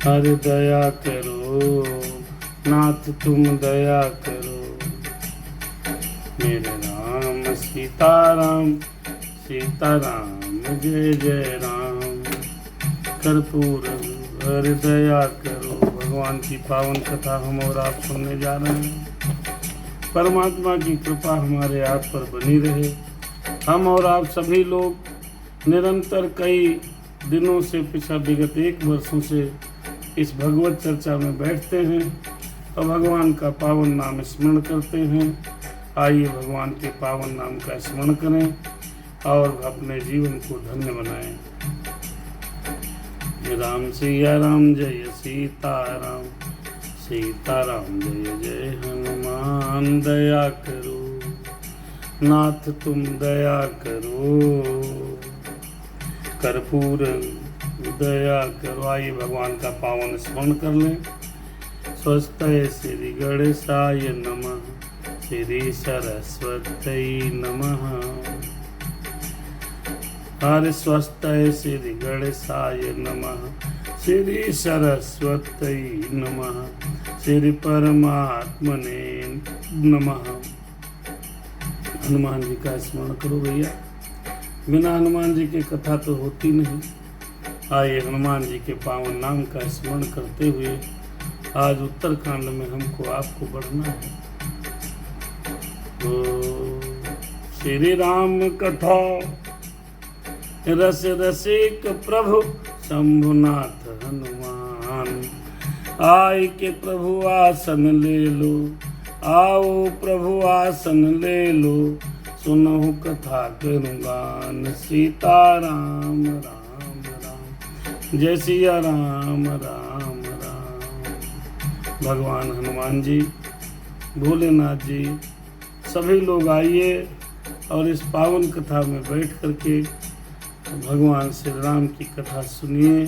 हरे दया करो नाथ तुम दया करो। मेरे राम सीताराम सीताराम जय जय राम। कर्पूर हरे दया करो। भगवान की पावन कथा हम और आप सुनने जा रहे हैं। परमात्मा की कृपा हमारे आप पर बनी रहे। हम और आप सभी लोग निरंतर कई दिनों से पिछले विगत 1 वर्षों से इस भगवत चर्चा में बैठते हैं और भगवान का पावन नाम स्मरण करते हैं। आइए भगवान के पावन नाम का स्मरण करें और अपने जीवन को धन्य बनाएं। राम सिया राम जय सीताराम सीताराम जय जय हनुमान। दया करो नाथ तुम दया करो। कर्पूर दया करो। आइए भगवान का पावन स्मरण कर लें। स्वस्ति श्री गणेशाय नमः श्री सरस्वती नमः। हरे स्वस्ति श्री गणेशाय नमः श्री सरस्वती नमः श्री परमात्मने नमः। हनुमान जी का स्मरण करो भैया। बिना हनुमान जी की कथा तो होती नहीं। आइए हनुमान जी के पावन नाम का स्मरण करते हुए आज उत्तरकांड में हमको आपको बढ़ना है। तो श्री राम कथा रस रसिक प्रभु शंभुनाथ हनुमान। आय के प्रभु आसन ले लो। आओ प्रभु आसन ले लो। सुनहु कथा करुगान। सीताराम राम राम जय सिया राम राम राम। भगवान हनुमान जी भोलेनाथ जी सभी लोग आइए और इस पावन कथा में बैठ करके भगवान श्री राम की कथा सुनिए।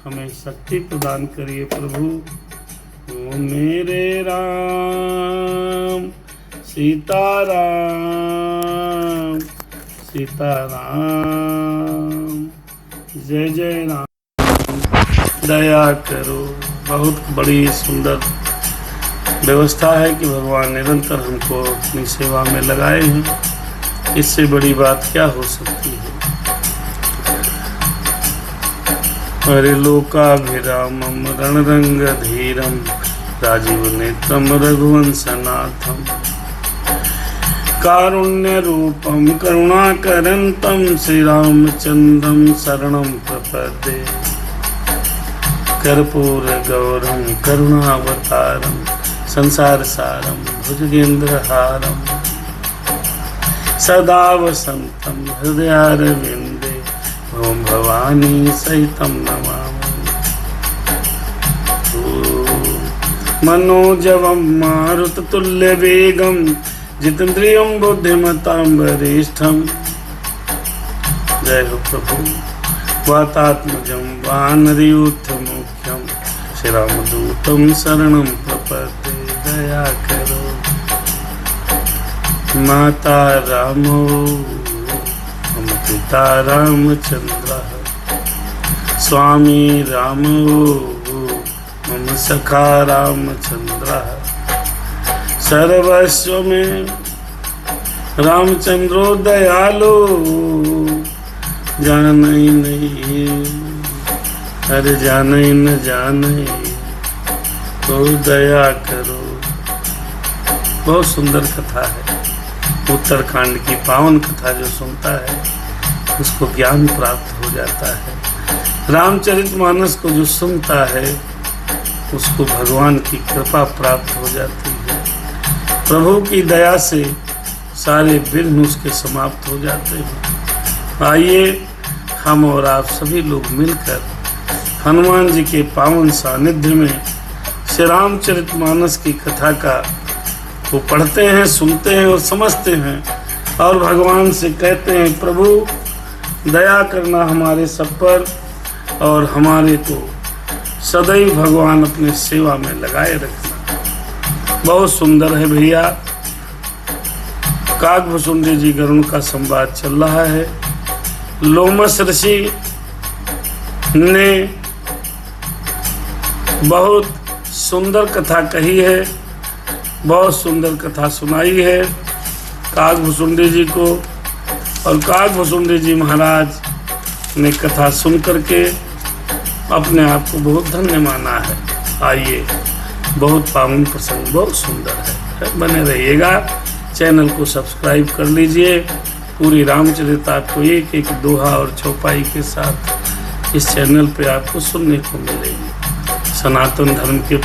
हमें शक्ति प्रदान करिए प्रभु। ओ मेरे राम सीताराम सीताराम जय जय राम। दया करो। बहुत बड़ी सुंदर व्यवस्था है कि भगवान निरंतर हमको अपनी सेवा में लगाए हैं। इससे बड़ी बात क्या हो सकती है। हरे लोकाभिरामं रणरंगधीरं राजीव नेत्रं रघुवंशनाथं कारुण्य रूपं करुणाकरन्तं श्रीरामचन्द्रं शरणं प्रपद्ये। कर्पूर गौरं करुणावतारं संसार सारं भुजगेन्द्रहारं सदा वसन्तं हृदयारविन्दे ओम भवानी सहितं नमामि। मनोजवं मारुततुल्यवेगं जितेन्द्रियं बुद्धिमतां वरिष्ठं। जय हो प्रभु। वातात्मजं वानरयूथमुख्यं श्रीरामदूतं शरणं प्रपद्ये। दया करो माता रामो पिता रामचंद्र स्वामी रामो मम सखा रामचंद्र। सर्वस्व में रामचंद्रो दयालो जानई नहीं। अरे जानई न जाने तो दया करो। बहुत सुंदर कथा है। उत्तरकांड की पावन कथा जो सुनता है उसको ज्ञान प्राप्त हो जाता है। रामचरितमानस को जो सुनता है उसको भगवान की कृपा प्राप्त हो जाती है। प्रभु की दया से सारे विघ्न उसके समाप्त हो जाते हैं। आइए हम और आप सभी लोग मिलकर हनुमान जी के पावन सानिध्य में श्री रामचरितमानस की कथा का वो पढ़ते हैं, सुनते हैं और समझते हैं और भगवान से कहते हैं प्रभु दया करना हमारे सब पर और हमारे को सदैव भगवान अपने सेवा में लगाए रखना। बहुत सुंदर है भैया। काकभुसुंडी जी गरुड़ का संवाद चल रहा है। लोमस ऋषि ने बहुत सुंदर कथा कही है, बहुत सुंदर कथा सुनाई है काकभुसुंडी जी को। और काकभुसुंडी जी महाराज ने कथा सुन करके अपने आप को बहुत धन्य माना है। आइए, बहुत पावन प्रसंग, बहुत सुंदर है। बने रहिएगा, चैनल को सब्सक्राइब कर लीजिए। पूरी रामचरित आपको एक एक दोहा और चौपाई के साथ इस चैनल पे आपको सुनने को मिलेगी। सनातन धर्म के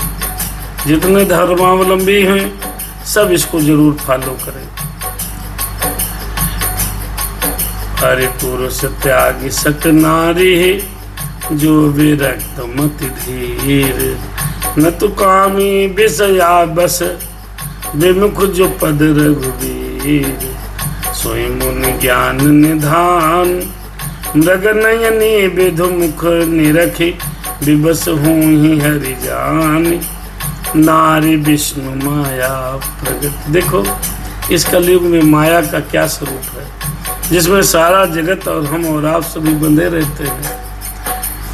जितने धर्मावलंबी हैं सब इसको जरूर फॉलो करें। हरि पुरुष त्याग सक नारी है जो विरक्त मति धीर, न तो कामी विषया बस विमुख जो पद रघुवीर। सोई मुनि ज्ञान निधान मृग नयनी विधु मुख निरखी, विवश हूँ ही हरि जान नारी विष्णु माया प्रगट। देखो इस कलयुग में माया का क्या स्वरूप है, जिसमें सारा जगत और हम और आप सभी बंधे रहते हैं।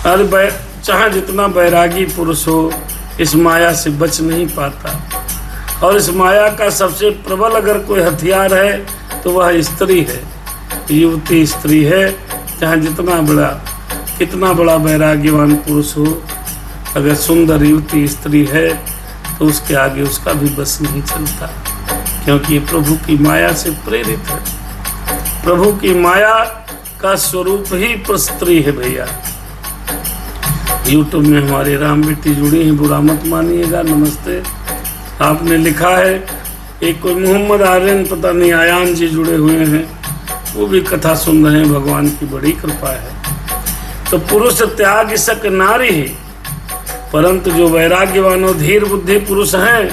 अरे चाहे जितना बैरागी पुरुष हो, इस माया से बच नहीं पाता। और इस माया का सबसे प्रबल अगर कोई हथियार है तो वह स्त्री है, युवती स्त्री है। चाहे कितना बड़ा बैराग्यवान पुरुष हो, अगर सुंदर युवती स्त्री है तो उसके आगे उसका भी बस नहीं चलता, क्योंकि ये प्रभु की माया से प्रेरित है। प्रभु की माया का स्वरूप ही स्त्री है भैया। यूट्यूब में हमारे राम बेटी जुड़ी हैं, बुरा मत मानिएगा, नमस्ते। आपने लिखा है, एक कोई मोहम्मद आर्यन पता नहीं आयान जी जुड़े हुए हैं, वो भी कथा सुन रहे हैं। भगवान की बड़ी कृपा है। तो पुरुष त्याग सक नारी है, परंतु जो वैराग्यवान और धीर बुद्धि पुरुष हैं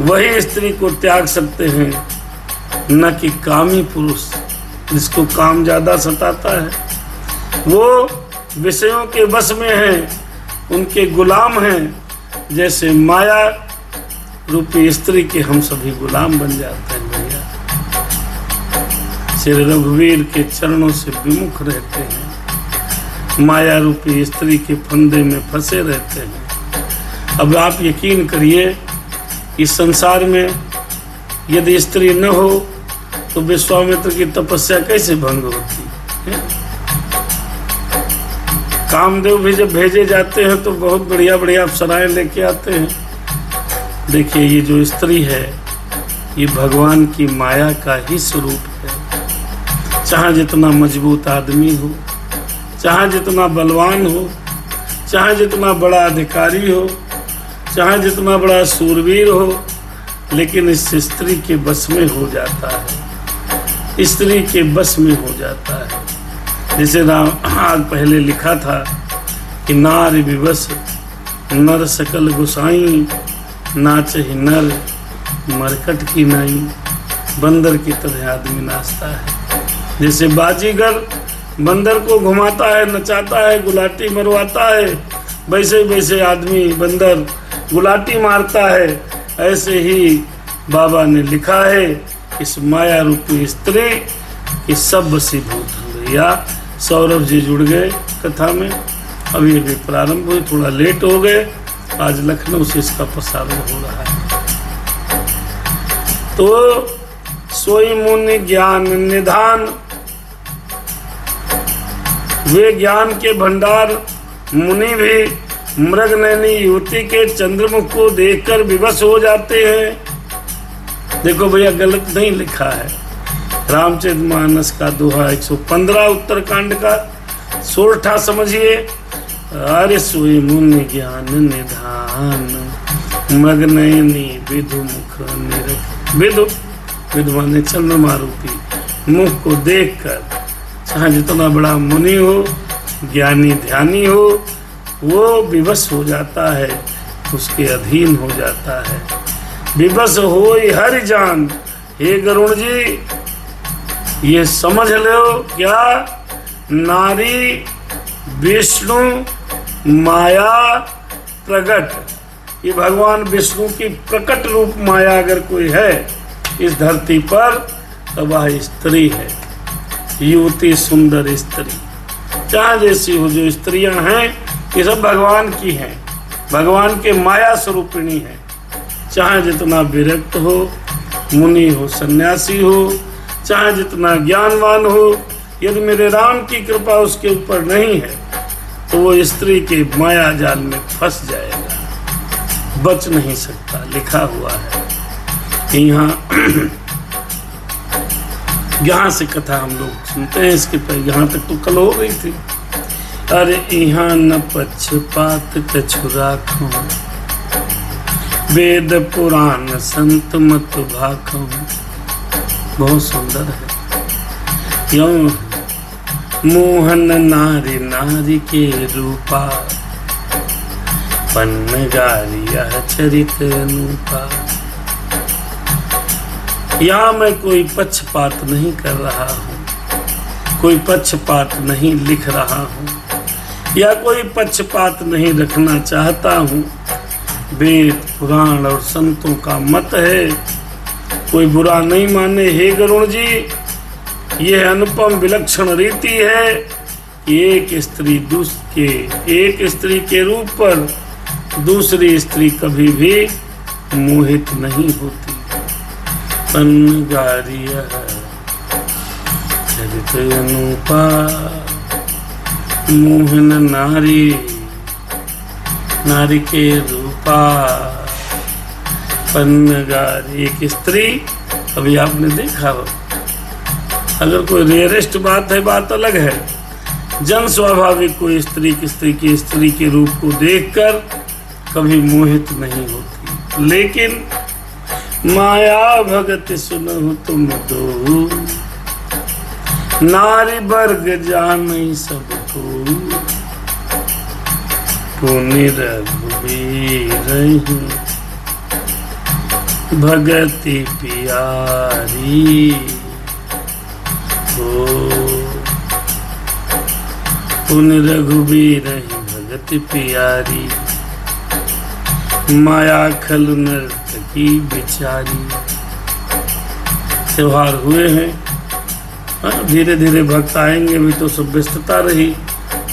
वही स्त्री को त्याग सकते हैं, न कि कामी पुरुष जिसको काम ज्यादा सताता है। वो विषयों के वश में हैं, उनके गुलाम हैं। जैसे माया रूपी स्त्री के हम सभी गुलाम बन जाते हैं भैया। श्री रघुवीर के चरणों से विमुख रहते हैं, माया रूपी स्त्री के फंदे में फंसे रहते हैं। अब आप यकीन करिए, इस संसार में यदि स्त्री न हो तो विश्वामित्र की तपस्या कैसे भंग होती है? कामदेव भी जब भेजे जाते हैं तो बहुत बढ़िया बढ़िया अप्सराएं लेके आते हैं। देखिए, ये जो स्त्री है ये भगवान की माया का ही स्वरूप है। चाहे जितना मजबूत आदमी हो, चाहे जितना बलवान हो, चाहे जितना बड़ा अधिकारी हो, चाहे जितना बड़ा सूरवीर हो, लेकिन इस स्त्री के बस में हो जाता है, स्त्री के बस में हो जाता है। जैसे राम पहले लिखा था कि नारी विवश नर सकल गुसाई, नाच ही नर मरकट की नाई। बंदर की तरह आदमी नाचता है। जैसे बाजीगर बंदर को घुमाता है, नचाता है, गुलाटी मरवाता है, वैसे वैसे आदमी बंदर गुलाटी मारता है। ऐसे ही बाबा ने लिखा है, इस माया रूपी स्त्री की सब वशीभूत है भैया। सौरभ जी जुड़ गए कथा में, अभी अभी प्रारंभ हुई, थोड़ा लेट हो गए। आज लखनऊ से इसका प्रसारण हो रहा है। तो सोई मुनि ज्ञान निधान, वे ज्ञान के भंडार मुनि भी मृग नयनी युवती के चंद्रमुख को देखकर विवश हो जाते हैं। देखो भैया, गलत नहीं लिखा है। रामचरितमानस का दोहा 115 उत्तरकांड का 16 समझिए। अरे सोई मुनि ज्ञान निधान, मृग नयनी विधु मुख निरख। विधु माने चंद्रमा रूपी मुख को देखकर, चाहे जितना बड़ा मुनि हो, ज्ञानी ध्यानी हो, वो विवश हो जाता है, उसके अधीन हो जाता है। विवश हो हरि जान। हे गरुण जी, ये समझ लो क्या, नारी विष्णु माया प्रकट, ये भगवान विष्णु की प्रकट रूप माया अगर कोई है इस धरती पर तो वह स्त्री है। युवती सुंदर स्त्री, चाहे जैसी हो, जो स्त्रियां हैं ये सब भगवान की हैं। भगवान के माया स्वरूपिणी है। चाहे जितना विरक्त हो, मुनि हो, सन्यासी हो, चाहे जितना ज्ञानवान हो, यदि मेरे राम की कृपा उसके ऊपर नहीं है तो वो स्त्री के माया जाल में फंस जाएगा, बच नहीं सकता। लिखा हुआ है यहाँ से कथा हम लोग सुनते हैं। इसके पहले यहाँ तक तो कल हो गई थी। अरे यहाँ न पक्षपात कछु राखो, वेद पुराण संत मत भाखो। बहुत सुंदर है। यूं मोहन नारी नारी के रूपा, पन्न गारिया चरित अनुपा। यहाँ मैं कोई पक्षपात नहीं कर रहा हूँ, कोई पक्षपात नहीं लिख रहा हूँ, या कोई पक्षपात नहीं रखना चाहता हूँ। वेद पुराण और संतों का मत है, कोई बुरा नहीं माने। हे गरुण जी, यह अनुपम विलक्षण रीति है कि एक स्त्री के रूप पर दूसरी स्त्री कभी भी मोहित नहीं होती। पन्नगारिया चरित अनुपा, मोहन नारी नारी के रूपा। पन्नगारी एक स्त्री, अभी आपने देखा हो, अगर कोई रेयरेस्ट बात है, बात अलग है। जन स्वाभाविक कोई स्त्री के रूप को देखकर कभी मोहित नहीं होती। लेकिन माया भगत सुनहु तुम दो, नारी वर्ग जाने सबको। पुनि रघुवीर भगति प्यारी हो, पुनि रघुवीर भगति प्यारी। माया खल नर्तकी बिचारी। त्योहार हुए हैं, धीरे धीरे भक्त आएंगे भी, तो सब व्यस्तता रही,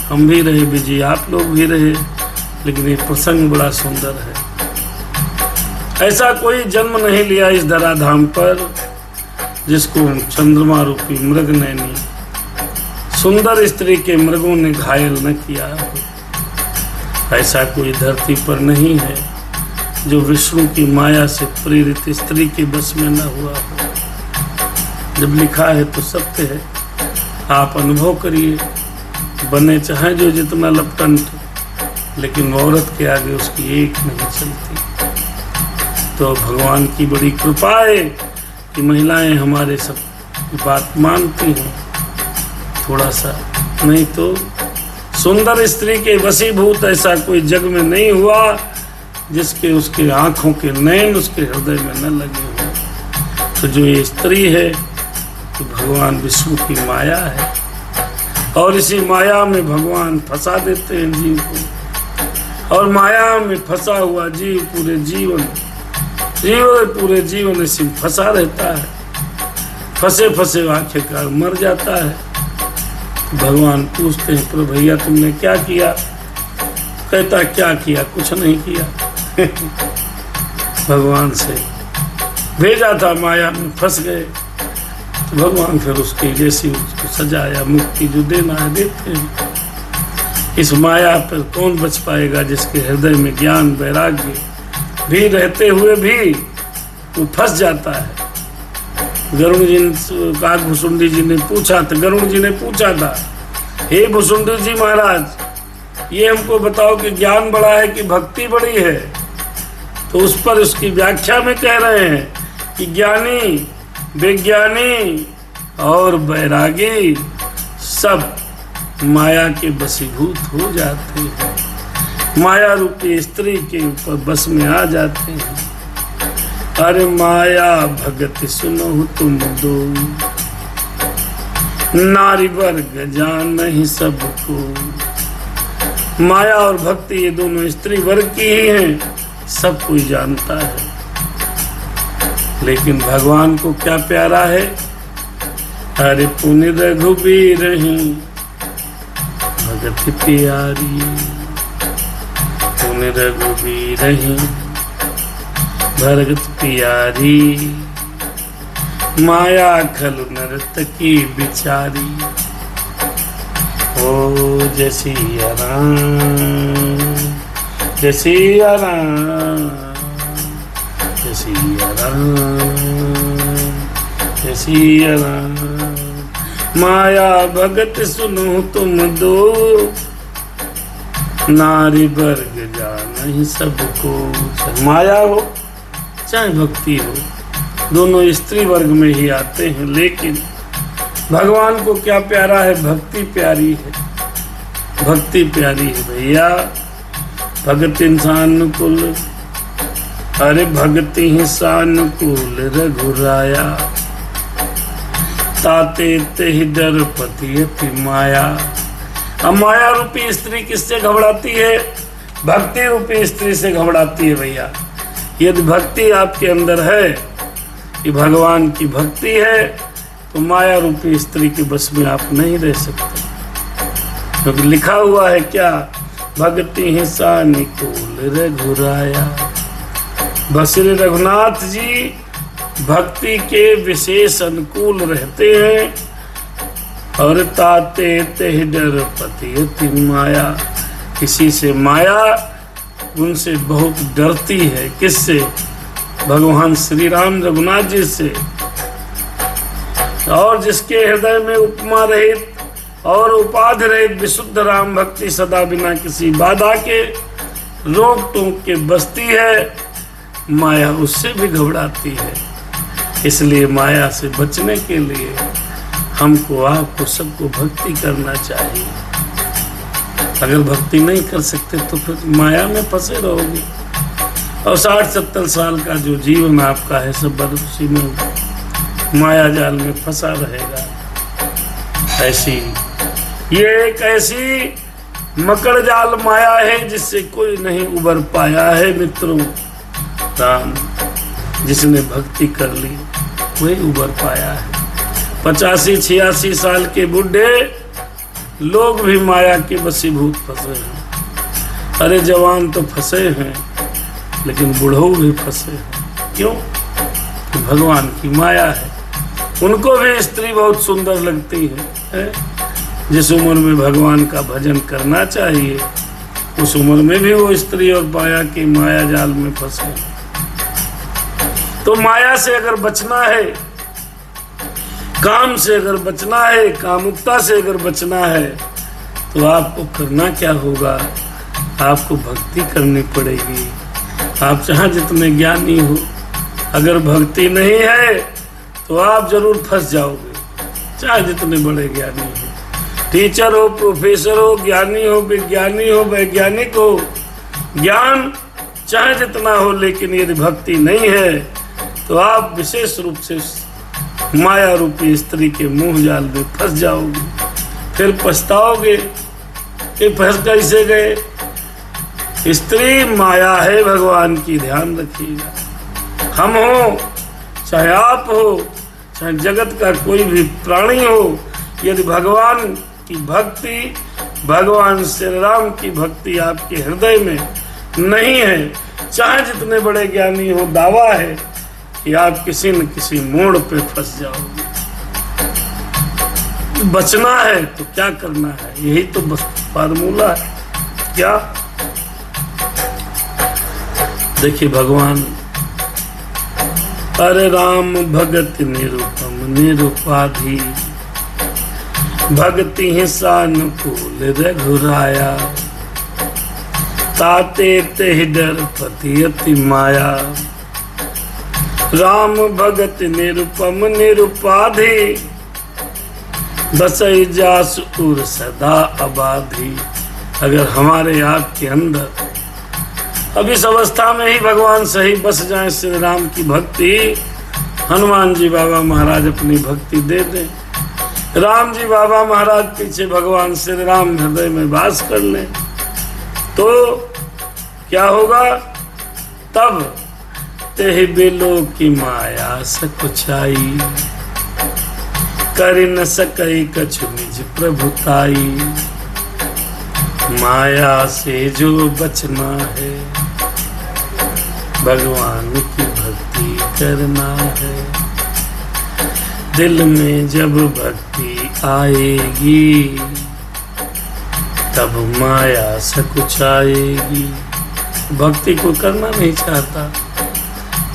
हम भी रहे बिजी, आप लोग भी रहे, लेकिन ये प्रसंग बड़ा सुंदर है। ऐसा कोई जन्म नहीं लिया इस धराधाम पर जिसको चंद्रमा रूपी मृग नैनी सुंदर स्त्री के मृगों ने घायल न किया हो। ऐसा कोई धरती पर नहीं है जो विष्णु की माया से प्रेरित स्त्री के बस में न हुआ हो। जब लिखा है तो सत्य है, आप अनुभव करिए। बने चाहे जो जितना लपटंट, लेकिन औरत के आगे उसकी एक नहीं चलती। तो भगवान की बड़ी कृपा है कि महिलाएं हमारे सब बात मानती हैं थोड़ा सा, नहीं तो सुंदर स्त्री के वशीभूत ऐसा कोई जग में नहीं हुआ जिसके उसके आंखों के नैन उसके हृदय में न लगे हों। तो जो ये स्त्री है तो भगवान विष्णु की माया है, और इसी माया में भगवान फंसा देते हैं जीव को। और माया में फंसा हुआ जीव पूरे जीवन इसी में फंसा रहता है, फंसे फंसे आखिरकार मर जाता है। भगवान पूछते हैं, पर भैया तुमने क्या किया? कहता क्या किया, कुछ नहीं किया। भगवान से भेजा था, माया में फंस गए, तो भगवान फिर उसके जैसी उसको सजाया, मुक्ति जो देना है देते हैं। इस माया पर कौन बच पाएगा जिसके हृदय में ज्ञान वैराग्य भी रहते हुए भी वो फंस जाता है। गरुण जी काग भुसुंडी जी ने पूछा था, गरुण जी ने पूछा था, हे भुसुंडी जी महाराज, ये हमको बताओ कि ज्ञान बड़ा है कि भक्ति बड़ी है? तो उस पर उसकी व्याख्या में कह रहे हैं कि ज्ञानी, विज्ञानी और वैरागी सब माया के वशीभूत हो जाते हैं, माया रूपी स्त्री के ऊपर बस में आ जाते हैं। अरे माया भगत सुनो तुम दो, नारी वर्ग जान ही सबको। माया और भक्ति ये दोनों स्त्री वर्ग की ही हैं, सब कोई जानता है। लेकिन भगवान को क्या प्यारा है? अरे पुनि रघुबीर भगत प्यारी, जिन रघुबीरहि भरत प्यारी, माया खलु नर्तकी बिचारी। ओ जय सिया राम, जय सिया राम, जय सिया राम, जय सिया राम। माया भगत सुनो तुम दो, नारी वर्ग जानहि सबको। माया हो चाहे भक्ति हो, दोनों स्त्री वर्ग में ही आते हैं, लेकिन भगवान को क्या प्यारा है? भक्ति प्यारी है, भक्ति प्यारी है भैया। भगत इंसानुकूल, अरे भक्ति ही सानुकूल रघुराया, ताते तेहि डरपति अति माया। अब माया रूपी स्त्री किससे घबराती है? भक्ति रूपी स्त्री से घबराती है भैया। यदि भक्ति आपके अंदर है कि भगवान की भक्ति है, तो माया रूपी स्त्री के बस में आप नहीं रह सकते, क्योंकि लिखा हुआ है क्या? भक्ति ही सानुकूल रघुराया। बसरे रघुनाथ जी भक्ति के विशेष अनुकूल रहते हैं, और ताते तेहि डरपति अति माया। किसी से माया उनसे बहुत डरती है। किससे? भगवान श्री राम रघुनाथ जी से। और जिसके हृदय में उपमा रहित और उपाधि रहित विशुद्ध राम भक्ति सदा बिना किसी बाधा के रोक टोक के बसती है, माया उससे भी घबराती है। इसलिए माया से बचने के लिए हमको, आपको, सबको भक्ति करना चाहिए। अगर भक्ति नहीं कर सकते तो फिर माया में फंसे रहोगे, और 60-70 साल का जो जीवन आपका है सब उसी में माया जाल में फंसा रहेगा। ऐसी ये एक ऐसी मकड़ जाल माया है जिससे कोई नहीं उबर पाया है मित्रों। राम जिसने भक्ति कर ली वही उबर पाया है। 85-86 साल के बुढ़े लोग भी माया के वशीभूत फंसे हैं। अरे जवान तो फंसे हैं, लेकिन बूढ़ों भी फंसे हैं। क्यों? कि भगवान की माया है। उनको भी स्त्री बहुत सुंदर लगती है। जिस उम्र में भगवान का भजन करना चाहिए, उस उम्र में भी वो स्त्री और माया की माया जाल में फंसे। तो माया से अगर बचना है, काम से अगर बचना है, कामुकता से अगर बचना है, तो आपको करना क्या होगा? आपको भक्ति करनी पड़ेगी। आप चाहे जितने ज्ञानी हो, अगर भक्ति नहीं है तो आप जरूर फंस जाओगे, चाहे जितने बड़े ज्ञानी हो। टीचर हो, प्रोफेसर हो, ज्ञानी हो, विज्ञानी हो, वैज्ञानिक हो, ज्ञान चाहे जितना हो, लेकिन यदि भक्ति नहीं है तो आप विशेष रूप से माया रूपी स्त्री के मुंह जाल में फंस जाओगे। फिर पछताओगे कि फंस कैसे गए। स्त्री माया है भगवान की, ध्यान रखिएगा। हम हो चाहे आप हो, चाहे जगत का कोई भी प्राणी हो, यदि भगवान की भक्ति, भगवान श्री राम की भक्ति आपके हृदय में नहीं है, चाहे जितने बड़े ज्ञानी हो, दावा है कि आप किसी न किसी मोड़ पे फंस जाओगे। बचना है तो क्या करना है? यही तो बस फार्मूला है। क्या? देखिए भगवान, अरे राम भगत निरुपम निरुपाधि, भक्ति ही सानुकूल रघुराया, ताते तेहि डरपति अति माया। राम भगत निरुपम निरुपाधि, बसई जासु उर सदा अबाधी। अगर हमारे आपके अंदर अब इस अवस्था में ही भगवान सही बस जाए, श्री राम की भक्ति, हनुमान जी बाबा महाराज अपनी भक्ति दे दें, राम जी बाबा महाराज पीछे भगवान श्री राम हृदय में वास कर लें, तो क्या होगा? तब तेहि बिलो की माया सकुचाई, कर न सकई कछु निज प्रभुताई। माया से जो बचना है, भगवान की भक्ति करना है। दिल में जब भक्ति आएगी, तब माया सकुचाएगी। भक्ति को करना नहीं चाहता,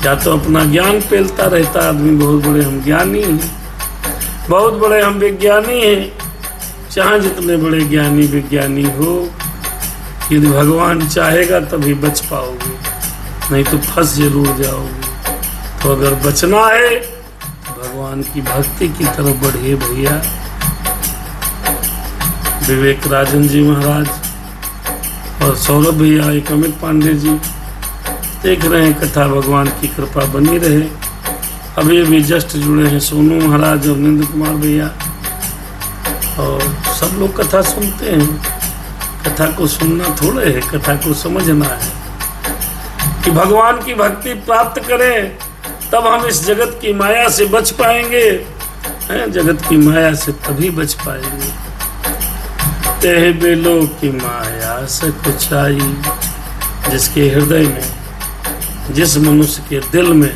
या तो अपना ज्ञान पेलता रहता आदमी, बहुत बड़े हम ज्ञानी हैं, बहुत बड़े हम विज्ञानी हैं। चाहे जितने बड़े ज्ञानी विज्ञानी हो, यदि भगवान चाहेगा तभी बच पाओगे, नहीं तो फंस जरूर जाओगे। तो अगर बचना है तो भगवान की भक्ति की तरफ बढ़िए भैया। विवेक राजन जी महाराज और सौरभ भैया, एक अमित पांडे जी देख रहे हैं कथा, भगवान की कृपा बनी रहे। अभी अभी जस्ट जुड़े हैं सोनू महाराज और नंद कुमार भैया, और सब लोग कथा सुनते हैं। कथा को सुनना थोड़े है, कथा को समझना है कि भगवान की भक्ति प्राप्त करें, तब हम इस जगत की माया से बच पाएंगे। जगत की माया से तभी बच पाएंगे। तेह बेलो की माया सकुचाई, जिसके हृदय में, जिस मनुष्य के दिल में।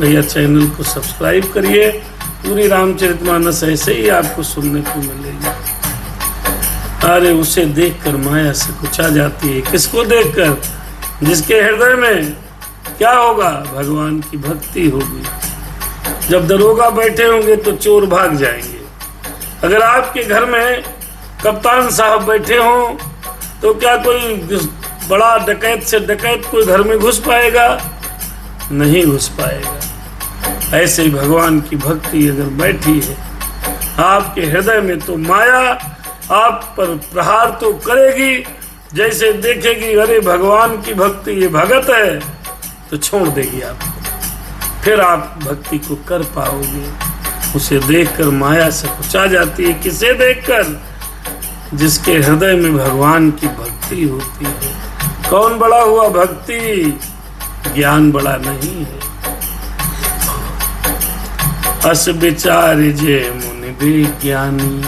भैया चैनल को सब्सक्राइब करिए, पूरी रामचरितमानस ऐसे ही आपको सुनने को मिलेगी। अरे उसे देखकर माया सकुचा जाती है। किसको देखकर? जिसके हृदय में क्या होगा? भगवान की भक्ति होगी। जब दरोगा बैठे होंगे तो चोर भाग जाएंगे। अगर आपके घर में कप्तान साहब बैठे हों तो क्या कोई बड़ा डकैत से डकैत कोई घर में घुस पाएगा? नहीं घुस पाएगा। ऐसे ही भगवान की भक्ति अगर बैठी है आपके हृदय में, तो माया आप पर प्रहार तो करेगी। जैसे देखेगी अरे भगवान की भक्ति ये भगत है, तो छोड़ देगी आपको। फिर आप भक्ति को कर पाओगे। उसे देखकर माया सकुचा जाती है। किसे देखकर? जिसके हृदय में भगवान की भक्ति होती है। कौन बड़ा हुआ? भक्ति। ज्ञान बड़ा नहीं है। अस विचार जे मुनि विज्ञानी,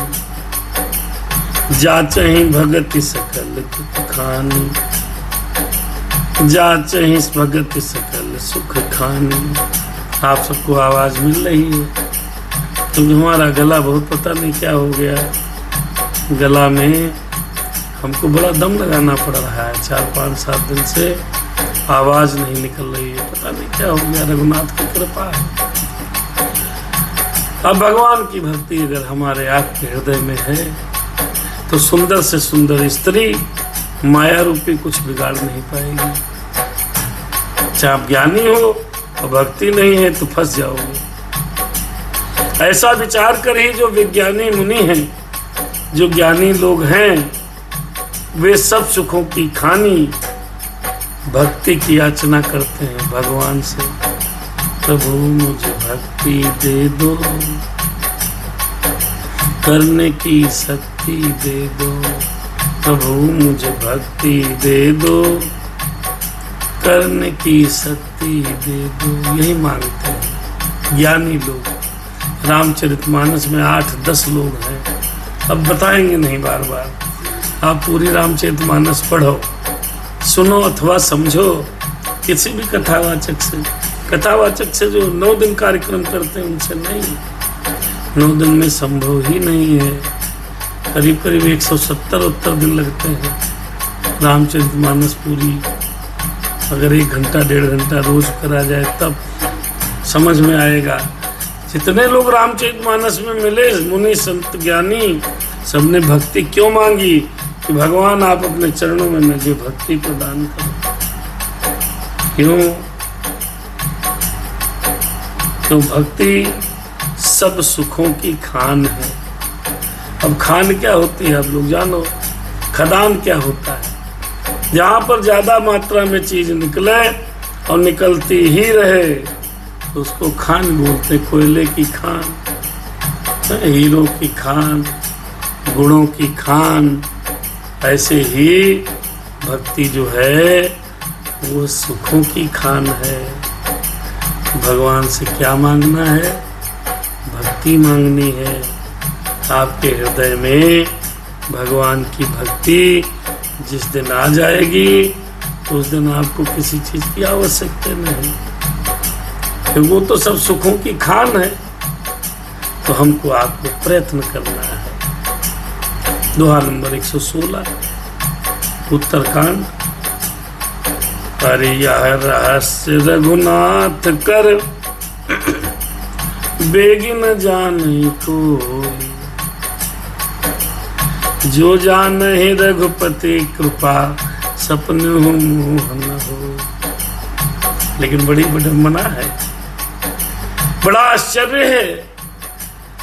जाचहि भगति सकल दुख खानी, जाचहि भगति सकल सुख खानी। आप सबको आवाज मिल रही है? तो हमारा गला बहुत पता नहीं क्या हो गया, गला में हमको बड़ा दम लगाना पड़ रहा है। 4-5-7 दिन से आवाज नहीं निकल रही है, पता नहीं क्या हो गया। रघुनाथ की कृपा है। अब भगवान की भक्ति अगर हमारे आपके हृदय में है, तो सुंदर से सुंदर स्त्री माया रूपी कुछ बिगाड़ नहीं पाएगी। चाहे आप ज्ञानी हो और भक्ति नहीं है तो फंस जाओगे। ऐसा विचार कर ही जो विज्ञानी मुनि हैं, जो ज्ञानी लोग हैं, वे सब सुखों की खानी भक्ति की याचना करते हैं भगवान से। प्रभु मुझे भक्ति दे दो, करने की शक्ति दे दो। प्रभु मुझे भक्ति दे दो, करने की शक्ति दे दो। यही मांगते हैं ज्ञानी लोग। रामचरितमानस में 8-10 लोग हैं। अब बताएंगे नहीं बार बार। आप पूरी रामचरितमानस पढ़ो, सुनो अथवा समझो किसी भी कथावाचक से। कथावाचक से जो 9 दिन कार्यक्रम करते हैं उनसे नहीं। 9 दिन में संभव ही नहीं है। करीब करीब 170 दिन लगते हैं रामचरितमानस पूरी। अगर 1 घंटा 1.5 घंटा रोज करा जाए तब समझ में आएगा। जितने लोग रामचरितमानस में मिले मुनि संत ज्ञानी, सबने भक्ति क्यों मांगी? कि भगवान आप अपने चरणों में मुझे भक्ति प्रदान करो। क्यों? तो भक्ति सब सुखों की खान है। अब खान क्या होती है आप लोग जानो। खदान क्या होता है? जहां पर ज्यादा मात्रा में चीज निकले और निकलती ही रहे तो उसको खान बोलते। कोयले की खान, हीरो की खान, गुणों की खान। ऐसे ही भक्ति जो है वो सुखों की खान है। भगवान से क्या मांगना है? भक्ति मांगनी है। आपके हृदय में भगवान की भक्ति जिस दिन आ जाएगी उस दिन आपको किसी चीज की आवश्यकता नहीं, क्योंकि वो तो सब सुखों की खान है। तो हमको आपको प्रयत्न करना है। दोहा नंबर 116 उत्तरकांड। अरे यह रहस्य रघुनाथ कर बेगी न जाने कोई, जो जाने रघुपति कृपा सपन हो मोह न हो। लेकिन बड़ी विडंबना है, बड़ा आश्चर्य है,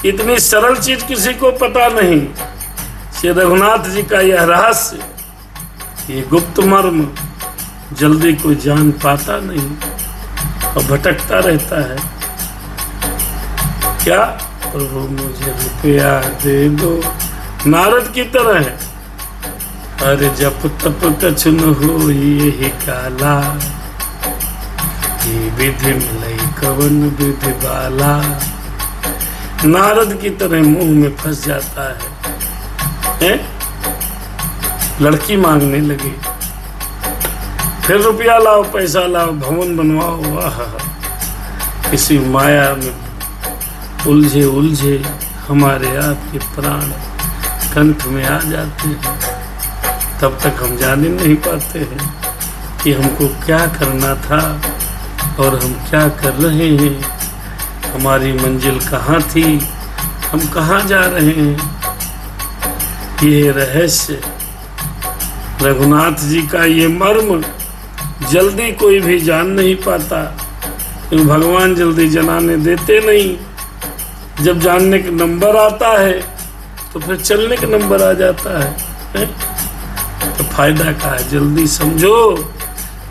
इतनी सरल चीज किसी को पता नहीं। श्री रघुनाथ जी का यह रहस्य, ये गुप्त मर्म जल्दी कोई जान पाता नहीं और भटकता रहता है। क्या प्रभु मुझे रुपया दे दो, नारद की तरह है। अरे जप तप कछु न हो ये काला, ये विधि मिलई कवन विधि बाला। नारद की तरह मुंह में फंस जाता है? लड़की मांगने लगी, फिर रुपया लाओ, पैसा लाओ, भवन बनवाओ। वाह, किसी माया में उलझे उलझे हमारे आपके प्राण कंठ में आ जाते हैं। तब तक हम जान ही नहीं पाते हैं कि हमको क्या करना था और हम क्या कर रहे हैं, हमारी मंजिल कहाँ थी, हम कहाँ जा रहे हैं। ये रहस्य रघुनाथ जी का, ये मर्म जल्दी कोई भी जान नहीं पाता, क्योंकि भगवान जल्दी जनाने देते नहीं। जब जानने का नंबर आता है तो फिर चलने का नंबर आ जाता है। तो फायदा का है, जल्दी समझो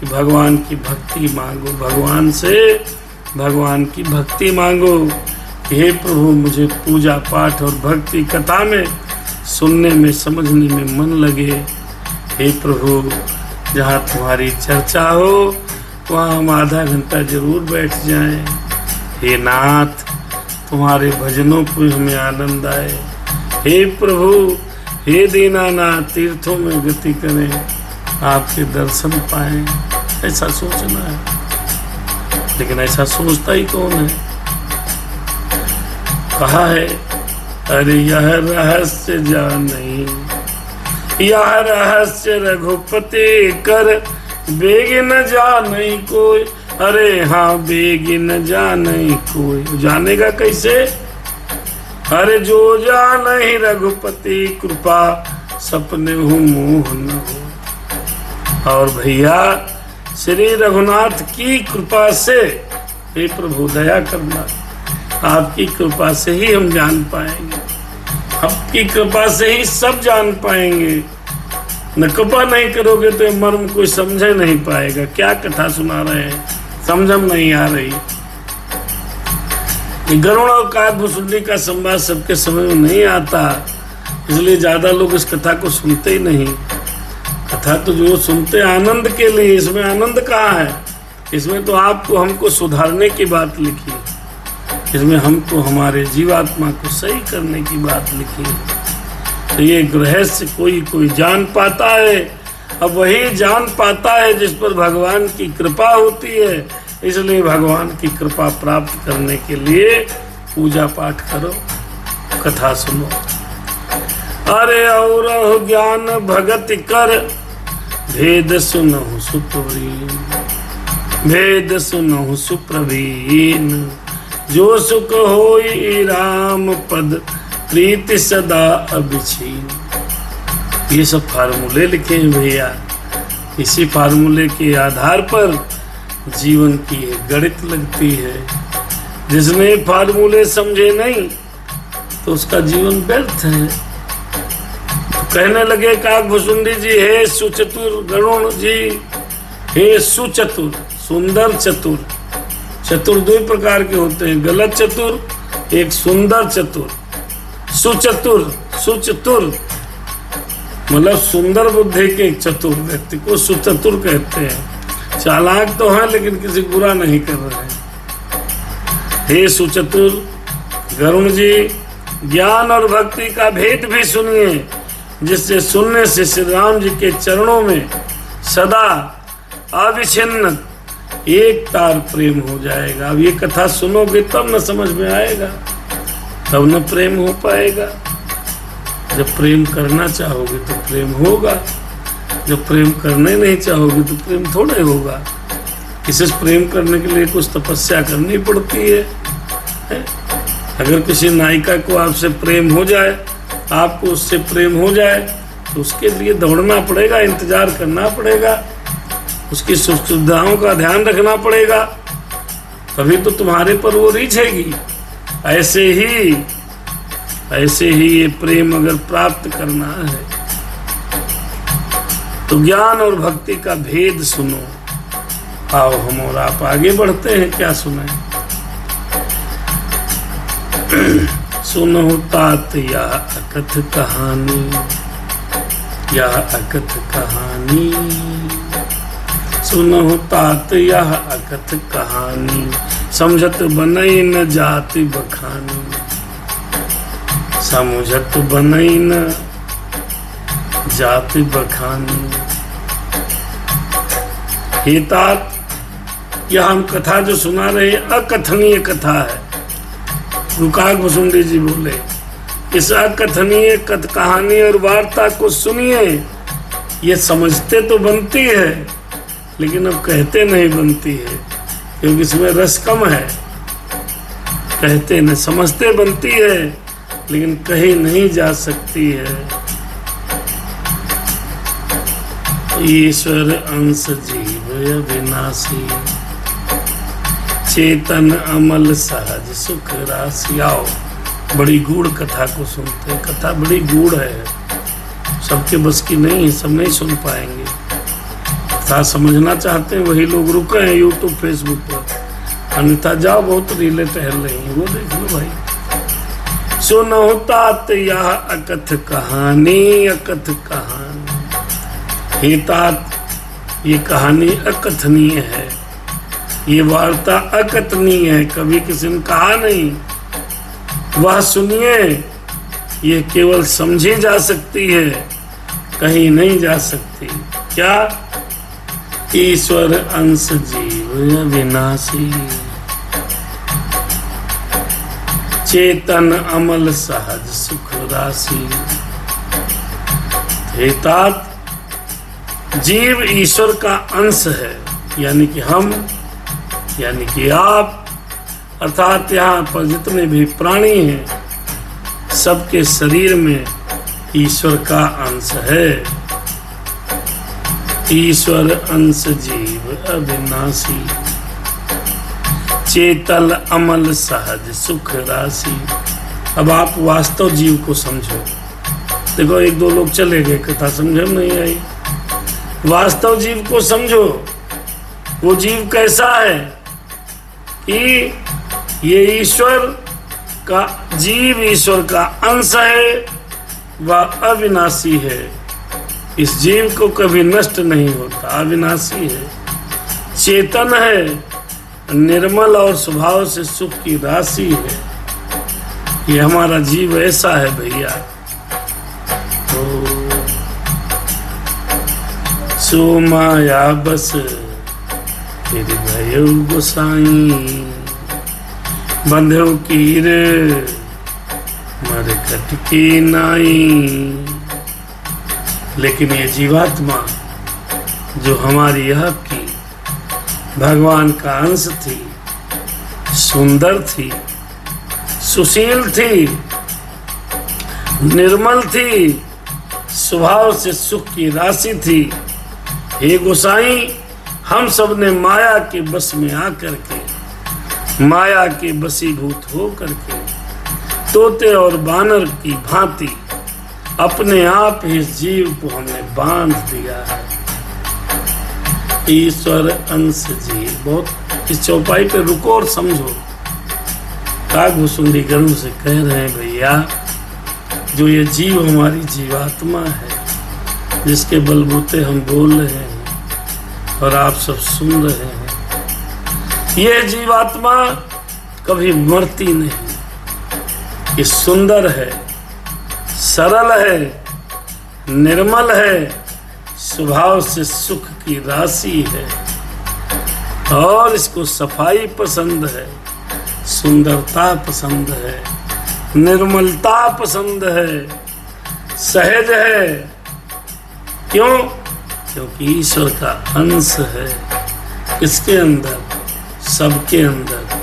कि भगवान की भक्ति मांगो, भगवान से भगवान की भक्ति मांगो। हे प्रभु मुझे पूजा पाठ और भक्ति कथा में सुनने में समझने में मन लगे। हे प्रभु जहाँ तुम्हारी चर्चा हो वहाँ हम आधा घंटा जरूर बैठ जाएं। हे नाथ तुम्हारे भजनों को हमें आनंद आए। हे प्रभु हे दीनानाथ तीर्थों में गति करें, आपके दर्शन पाएं, ऐसा सोचना है। लेकिन ऐसा सोचता ही कौन है? कहा है अरे यह रहस्य जाने, यह रहस्य रघुपति कर बेग न जाने कोई। अरे हाँ बेग न जाने कोई, जानेगा कैसे? अरे जो जाने रघुपति कृपा सपने हो मोह न हो। और भैया श्री रघुनाथ की कृपा से, हे प्रभु दया करना, आपकी कृपा से ही हम जान पाएंगे, आपकी कृपा से ही सब जान पाएंगे। न कृपा नहीं करोगे तो मर्म कोई समझे नहीं पाएगा। क्या कथा सुना रहे हैं, समझम नहीं आ रही। गरुड़ और काकभुसुंडी का संवाद सबके समझ में नहीं आता, इसलिए ज्यादा लोग इस कथा को सुनते ही नहीं। कथा तो जो सुनते आनंद के लिए, इसमें आनंद कहाँ है? इसमें तो आपको हमको सुधारने की बात लिखी है, इसमें हमको हमारे जीवात्मा को सही करने की बात लिखी है। तो ये रहस्य कोई जान पाता है, अब वही जान पाता है जिस पर भगवान की कृपा होती है। इसलिए भगवान की कृपा प्राप्त करने के लिए पूजा पाठ करो, कथा सुनो। अरे और ज्ञान भगति कर भेद सुनहु सुप्रवीण, भेद सुनहु सुप्रवीण। जो सुख होई राम पद प्रीति सदा अभिछीन। ये सब फार्मूले लिखे हैं भैया, इसी फार्मूले के आधार पर जीवन की गणित लगती है। जिसने फार्मूले समझे नहीं तो उसका जीवन व्यर्थ है। तो कहने लगे काकभुसुंडी जी, हे सुचतुर गरुण जी, हे सुचतुर, सुंदर चतुर। चतुर दो प्रकार के होते हैं, गलत चतुर, एक सुंदर चतुर। सुचतुर, सुचतुर मतलब सुंदर बुद्धि के एक चतुर व्यक्ति को सुचतुर कहते हैं। चालाक तो है लेकिन किसी बुरा नहीं कर रहे हैं। हे सुचतुर गरुण जी, ज्ञान और भक्ति का भेद भी सुनिए। जिससे सुनने से श्री राम जी के चरणों में सदा अविच्छिन्न एक तार प्रेम हो जाएगा। अब ये कथा सुनोगे तब न समझ में आएगा, तब न प्रेम हो पाएगा। जब प्रेम करना चाहोगे तो प्रेम होगा, जब प्रेम करने नहीं चाहोगे तो प्रेम थोड़े होगा। किसी से प्रेम करने के लिए कुछ तपस्या करनी पड़ती है। अगर किसी नायिका को आपसे प्रेम हो जाए, आपको उससे प्रेम हो जाए, तो उसके लिए दौड़ना पड़ेगा, इंतजार करना पड़ेगा, उसकी सुख सुविधाओं का ध्यान रखना पड़ेगा, तभी तो तुम्हारे पर वो रीझेगी। ऐसे ही ये प्रेम अगर प्राप्त करना है तो ज्ञान और भक्ति का भेद सुनो। आओ हम और आप आगे बढ़ते हैं। क्या सुने? सुनो तात या अकथ कहानी, या अकथ कहानी, सुनो तात या अकथ कहानी, समझत बनई न जाति बखानी, समझत बनई न जाति बखानी। हे तात, यह हम कथा जो सुना रहे अकथनीय कथा है। रुकाग भुसुंडी जी बोले, इस अकथनीय कहानी और वार्ता को सुनिए। ये समझते तो बनती है, लेकिन अब कहते नहीं बनती है, क्योंकि इसमें रस कम है। कहते नहीं, समझते बनती है, लेकिन कही नहीं जा सकती है। ईश्वर अंश जीव अविनाशी, चेतन अमल सहज सुख राशि। आओ बड़ी गूढ़ कथा को सुनते हैं। कथा बड़ी गूढ़ है, सबके बस की नहीं है, सब नहीं सुन पाएंगे। कथा समझना चाहते हैं वही लोग रुके हैं यूट्यूब फेसबुक पर, अन्यथा जाओ बहुत रीलें टहल रही हैं, वो देख लो भाई। सुनो तात यह अकथ कहानी, अकथ कहानी। हे तात, ये कहानी अकथनीय है, ये वार्ता अकथनीय है, कभी किसी ने कहा नहीं। वह सुनिए, ये केवल समझी जा सकती है, कहीं नहीं जा सकती। क्या? ईश्वर अंश जीव अविनाशी, चेतन अमल सहज सुख राशि। हे तात, जीव ईश्वर का अंश है, यानी कि हम, यानी कि आप, अर्थात यहाँ पर जितने भी प्राणी हैं, सबके शरीर में ईश्वर का अंश है। ईश्वर अंश जीव अविनाशी, चेतल अमल सहज सुख राशि। अब आप वास्तव जीव को समझो। देखो एक दो लोग चले गए, कथा समझ में नहीं आई। वास्तव जीव को समझो। वो जीव कैसा है कि ये ईश्वर का, जीव ईश्वर का अंश है, वह अविनाशी है। इस जीव को कभी नष्ट नहीं होता, अविनाशी है, चेतन है, निर्मल और स्वभाव से सुख की राशि है। ये हमारा जीव ऐसा है भैया। तो सो माया बस फिर भयो गोसाई, बंधो कीर मर कटकी नाई। लेकिन ये जीवात्मा जो हमारी आपकी भगवान का अंश थी, सुंदर थी, सुशील थी, निर्मल थी, स्वभाव से सुख की राशि थी। हे गोसाई, हम सब ने माया के बस में आकर के, माया के बसीभूत हो करके, तोते और बानर की भांति अपने आप ही इस जीव को हमने बांध दिया है। ईश्वर अंश जीव। बहुत इस चौपाई पे रुको और समझो। काग भुसुंडी गर्व से कह रहे हैं भैया, जो ये जीव हमारी जीवात्मा है, जिसके बलबूते हम बोल रहे हैं और आप सब सुन रहे हैं, ये जीवात्मा कभी मरती नहीं। ये सुंदर है, सरल है, निर्मल है, स्वभाव से सुख की राशि है, और इसको सफाई पसंद है, सुंदरता पसंद है, निर्मलता पसंद है, सहज है। क्यों? क्योंकि ईश्वर का अंश है। किसके अंदर? सबके अंदर।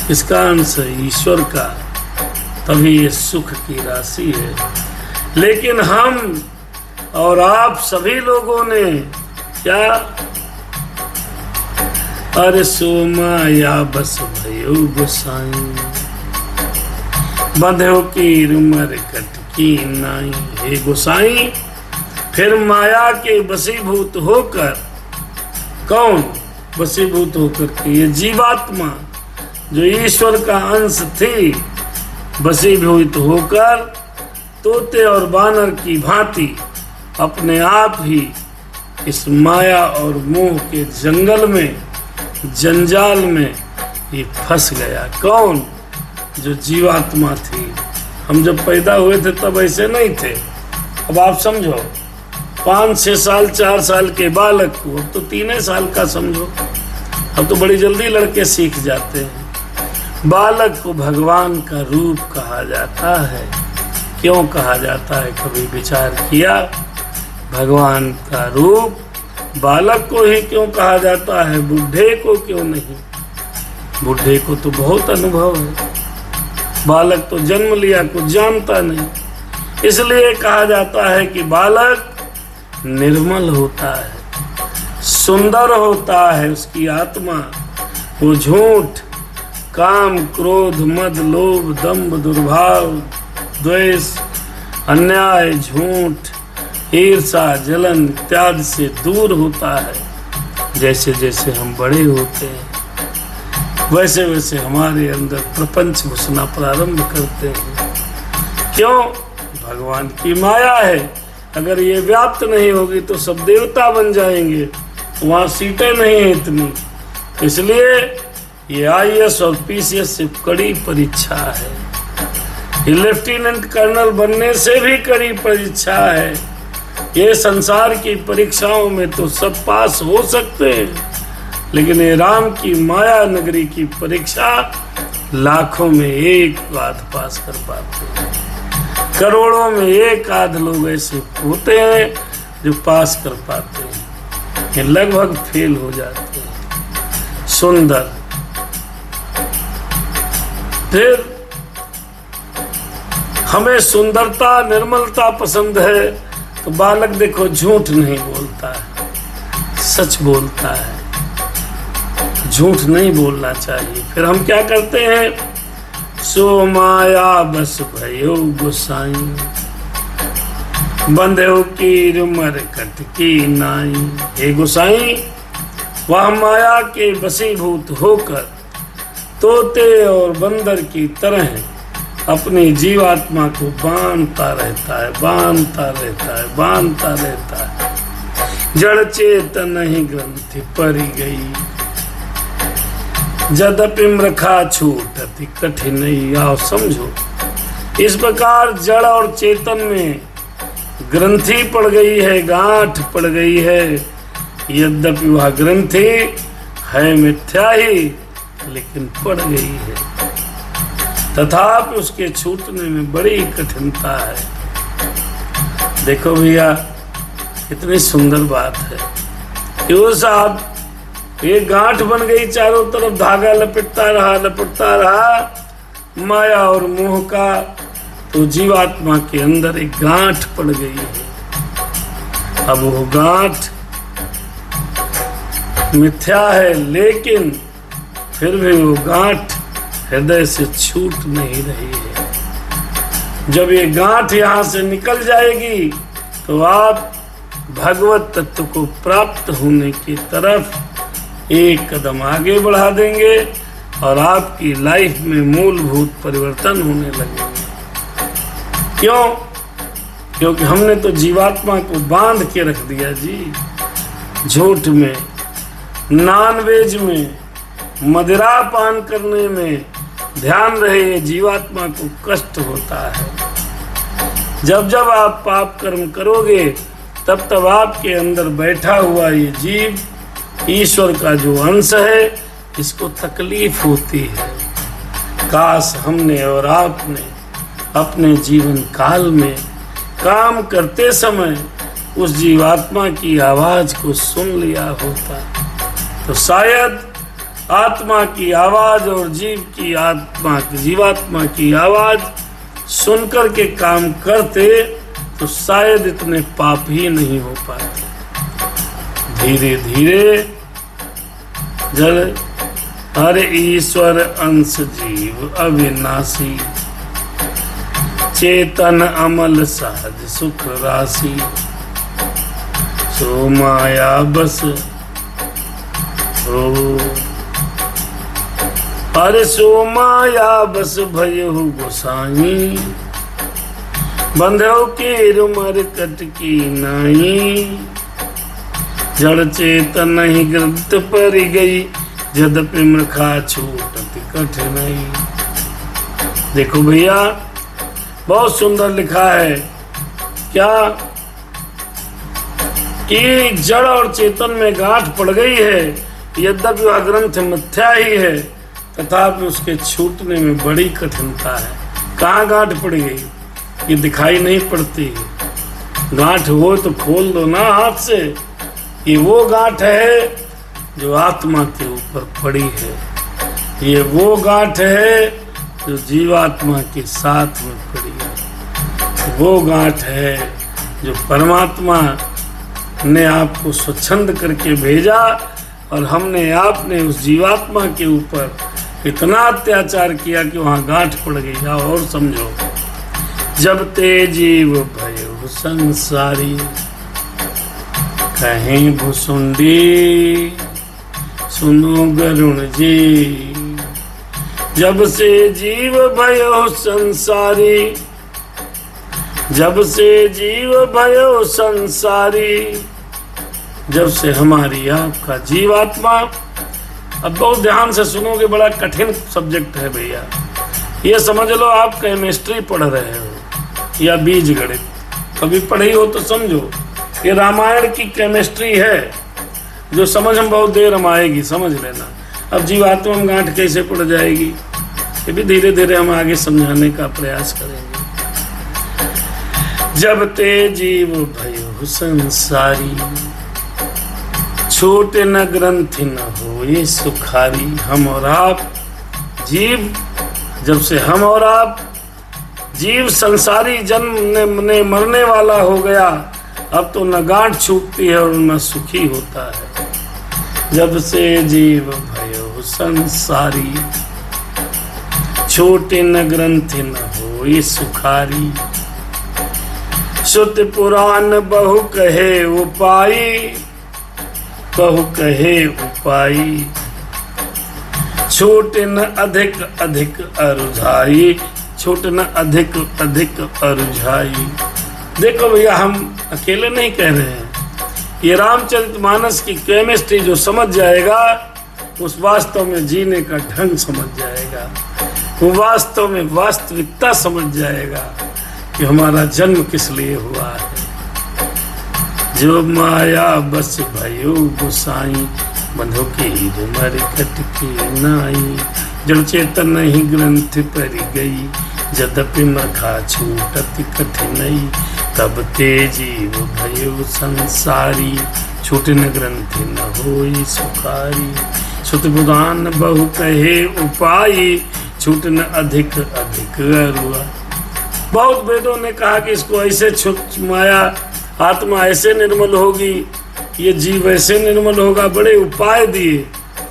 किसका अंश है? ईश्वर का। तभी ये सुख की राशि है। लेकिन हम और आप सभी लोगों ने क्या? अरे सो माया बस भयो गोसाई, बंधो की उमर कटकी नाई। हे गोसाई, फिर माया के वशीभूत होकर, कौन वशीभूत होकर के? ये जीवात्मा जो ईश्वर का अंश थी, वशीभूत होकर तोते और बानर की भांति अपने आप ही इस माया और मोह के जंगल में, जंजाल में ये फंस गया। कौन? जो जीवात्मा थी। हम जब पैदा हुए थे तब ऐसे नहीं थे। अब आप समझो, 5-6 साल 4 साल के बालक को, अब तो 3 साल का समझो, अब तो बड़ी जल्दी लड़के सीख जाते हैं। बालक को भगवान का रूप कहा जाता है। क्यों कहा जाता है? कभी विचार किया? भगवान का रूप बालक को ही क्यों कहा जाता है? बुढ़े को क्यों नहीं? बुढ़े को तो बहुत अनुभव है, बालक तो जन्म लिया, कुछ जानता नहीं। इसलिए कहा जाता है कि बालक निर्मल होता है, सुंदर होता है, उसकी आत्मा। वो झूठ, काम, क्रोध, मद, लोभ, दंभ, दुर्भाव, द्वेष, अन्याय, झूठ, ईर्षा, जलन इत्यादि से दूर होता है। जैसे जैसे हम बड़े होते हैं वैसे वैसे हमारे अंदर प्रपंच घुसना प्रारंभ करते हैं। क्यों? भगवान की माया है। अगर ये व्याप्त नहीं होगी तो सब देवता बन जाएंगे, वहां सीटें नहीं है इतनी। इसलिए ये IAS और PCS से कड़ी परीक्षा है। ये लेफ्टिनेंट कर्नल बनने से भी कड़ी परीक्षा है। ये संसार की परीक्षाओं में तो सब पास हो सकते हैं, लेकिन ये राम की माया नगरी की परीक्षा लाखों में एक आध पास कर पाते हैं, करोड़ों में एक आध लोग ऐसे होते हैं जो पास कर पाते हैं, ये लगभग फेल हो जाते हैं। सुंदर। फिर हमें सुंदरता, निर्मलता पसंद है, तो बालक देखो झूठ नहीं बोलता है, सच बोलता है। झूठ नहीं बोलना चाहिए। फिर हम क्या करते हैं? सो माया बस भयो गोसाई, बंधो की उमर कटकी नाई। हे गोसाई, वह माया के वशीभूत होकर तोते और बंदर की तरह अपनी जीवात्मा को बांधता रहता है, बांधता रहता है, बांधता रहता है। जड़ चेतन ही ग्रंथि परी गई, जदपि मृखा छूटति कठिन। आओ समझो, इस प्रकार जड़ और चेतन में ग्रंथि पड़ गई है, गांठ पड़ गई है। यद्यपि वह ग्रंथि है मिथ्या ही, लेकिन पड़ गई है, तथापि उसके छूटने में बड़ी कठिनता है। देखो भैया, कितनी सुंदर बात है। क्यों साहब, एक गांठ बन गई, चारों तरफ धागा लपेटता रहा माया और मोह का, तो जीवात्मा के अंदर एक गांठ पड़ गई है। अब वो गांठ मिथ्या है, लेकिन फिर भी वो गांठ हृदय से छूट नहीं रही है। जब ये गांठ यहाँ से निकल जाएगी तो आप भगवत तत्व को प्राप्त होने की तरफ एक कदम आगे बढ़ा देंगे और आपकी लाइफ में मूलभूत परिवर्तन होने लगेंगे। क्यों? क्योंकि हमने तो जीवात्मा को बांध के रख दिया जी। झूठ में, नॉनवेज में, मदिरा पान करने में ध्यान रहे, जीवात्मा को कष्ट होता है। जब जब आप पाप कर्म करोगे तब तब आपके अंदर बैठा हुआ ये जीव ईश्वर का जो अंश है इसको तकलीफ होती है। काश हमने और आपने अपने जीवन काल में काम करते समय उस जीवात्मा की आवाज को सुन लिया होता तो शायद आत्मा की आवाज और जीवात्मा की आवाज सुनकर के काम करते तो शायद इतने पाप ही नहीं हो पाते। धीरे धीरे जल हर ईश्वर अंश जीव अविनाशी, चेतन अमल सहज सुख राशि, सो माया बस हो। अरे सो माया बस भयहु गोसाई, बंधो के रुमर कटकी नाई, जड़ चेतन ही ग्रंथ पर गई, यद्यपि मृखा छूटत कठिनाई। देखो भैया बहुत सुंदर लिखा है क्या कि जड़ और चेतन में गांठ पड़ गई है, यद्यपि वह ग्रंथ मिथ्या ही है तथापि उसके छूटने में बड़ी कठिनता है। कहाँ गांठ पड़ गई? ये दिखाई नहीं पड़ती। गांठ हो तो खोल दो ना हाथ से। ये वो गांठ है जो आत्मा के ऊपर पड़ी है, ये वो गांठ है जो जीवात्मा के साथ में पड़ी है, वो गांठ है जो परमात्मा ने आपको स्वच्छंद करके भेजा और हमने आपने उस जीवात्मा के ऊपर इतना अत्याचार किया कि वहां गांठ पड़ गई। जाओ और समझो। जब ते जीव भयो संसारी, कहीं भुसुंडी सुनो गरुण जी। जब से जीव भयो संसारी, जब से जीव भयो संसारी, जब से हमारी आपका जीवात्मा, अब बहुत ध्यान से सुनोगे, बड़ा कठिन सब्जेक्ट है भैया। ये समझ लो आप केमिस्ट्री पढ़ रहे हो या बीज गणित, कभी पढ़ी हो तो समझो ये रामायण की केमिस्ट्री है जो समझ में बहुत देर में आएगी, समझ लेना। अब जीवात्मा में गांठ कैसे पड़ जाएगी ये भी धीरे धीरे हम आगे समझाने का प्रयास करेंगे। जब ते जीव भयो संसारी, छोटे न ग्रंथि न हो ये सुखारी। हम और आप जीव, जब से हम और आप जीव संसारी जन्म ने मरने वाला हो गया, अब तो न गांठ छूटती है और न सुखी होता है। जब से जीव भयो संसारी, छोटे न ग्रंथि न हो ये सुखारी। श्रुति पुराण बहु कहे उपाई, बहु कहे उपाई, छोटे न अधिक अधिक अरुझाई, छोटे न अधिक अधिक अरुझाई। देखो भैया हम अकेले नहीं कह रहे हैं, ये रामचरितमानस की केमिस्ट्री जो समझ जाएगा उस वास्तव में जीने का ढंग समझ जाएगा, वो वास्तव में वास्तविकता समझ जाएगा कि हमारा जन्म किस लिए हुआ है। जो माया बस भयो गोसाई, बंधो के रुमर कटकी नाई, जड़ चेतन ही ग्रंथ पर गई, यद्यपि मखा छूटत कठिनाई। तब ते जीव भयो संसारी, छूटे न ग्रंथि न होई सुखारी। श्रुति पुराण बहु कहे उपाई, छूट न अधिक अधिक अरुआ। बहुत वेदों ने कहा कि इसको ऐसे छूट, माया आत्मा ऐसे निर्मल होगी, ये जीव ऐसे निर्मल होगा, बड़े उपाय दिए,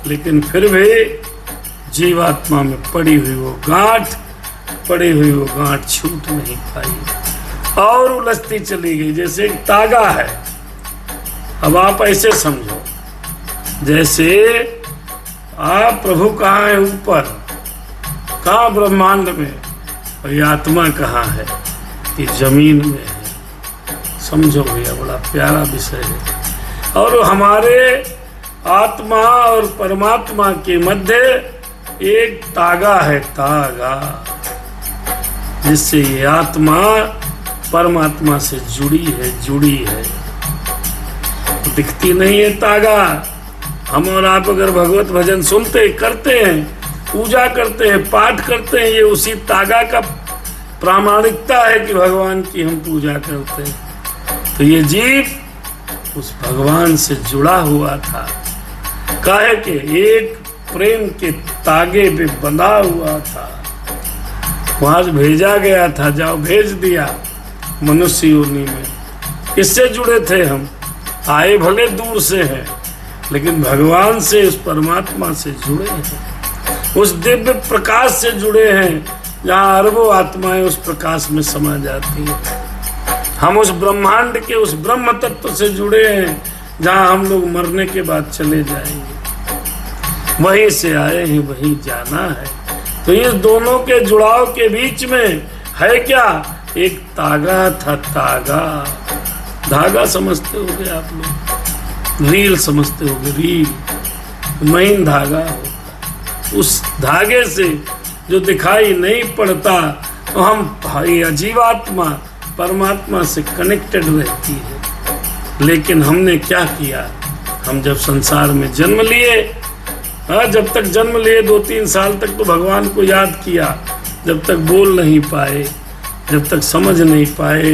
लेकिन फिर भी जीवात्मा में पड़ी हुई वो गांठ छूट नहीं पाई और उलझती चली गई, जैसे एक तागा है। अब आप ऐसे समझो जैसे आप प्रभु कहाँ है? ऊपर, कहाँ? ब्रह्मांड में, और ये आत्मा कहाँ है? ये जमीन में है। समझो भैया, बड़ा प्यारा विषय है। और हमारे आत्मा और परमात्मा के मध्य एक तागा है, तागा, जिससे ये आत्मा परमात्मा से जुड़ी है। दिखती नहीं है तागा। हम और आप अगर भगवत भजन सुनते करते हैं, पूजा करते हैं, पाठ करते हैं, ये उसी तागा का प्रामाणिकता है कि भगवान की हम पूजा करते हैं। तो ये जीव उस भगवान से जुड़ा हुआ था, काहे के एक प्रेम के तागे पे बंधा हुआ था। वहां भेजा गया था, जाओ भेज दिया मनुष्य योनि में। किससे जुड़े थे हम? आए भले दूर से हैं, लेकिन भगवान से, उस परमात्मा से जुड़े हैं, उस दिव्य प्रकाश से जुड़े हैं, जहाँ अरबों आत्माएं उस प्रकाश में समा जाती हैं। हम उस ब्रह्मांड के उस ब्रह्म तत्व से जुड़े हैं, जहाँ हम लोग मरने के बाद चले जाएंगे। वहीं से आए हैं, वहीं जाना है। तो ये दोनों के जुड़ाव के बीच में है क्या? एक तागा था, तागा। धागा समझते होंगे आप लोग, रील समझते होंगे, रील महीन धागा होता। उस धागे से जो दिखाई नहीं पड़ता, तो हम जीवात्मा परमात्मा से कनेक्टेड रहती है। लेकिन हमने क्या किया? हम जब संसार में जन्म लिए, जब तक जन्म लिए 2-3 साल तक तो भगवान को याद किया, जब तक बोल नहीं पाए, जब तक समझ नहीं पाए,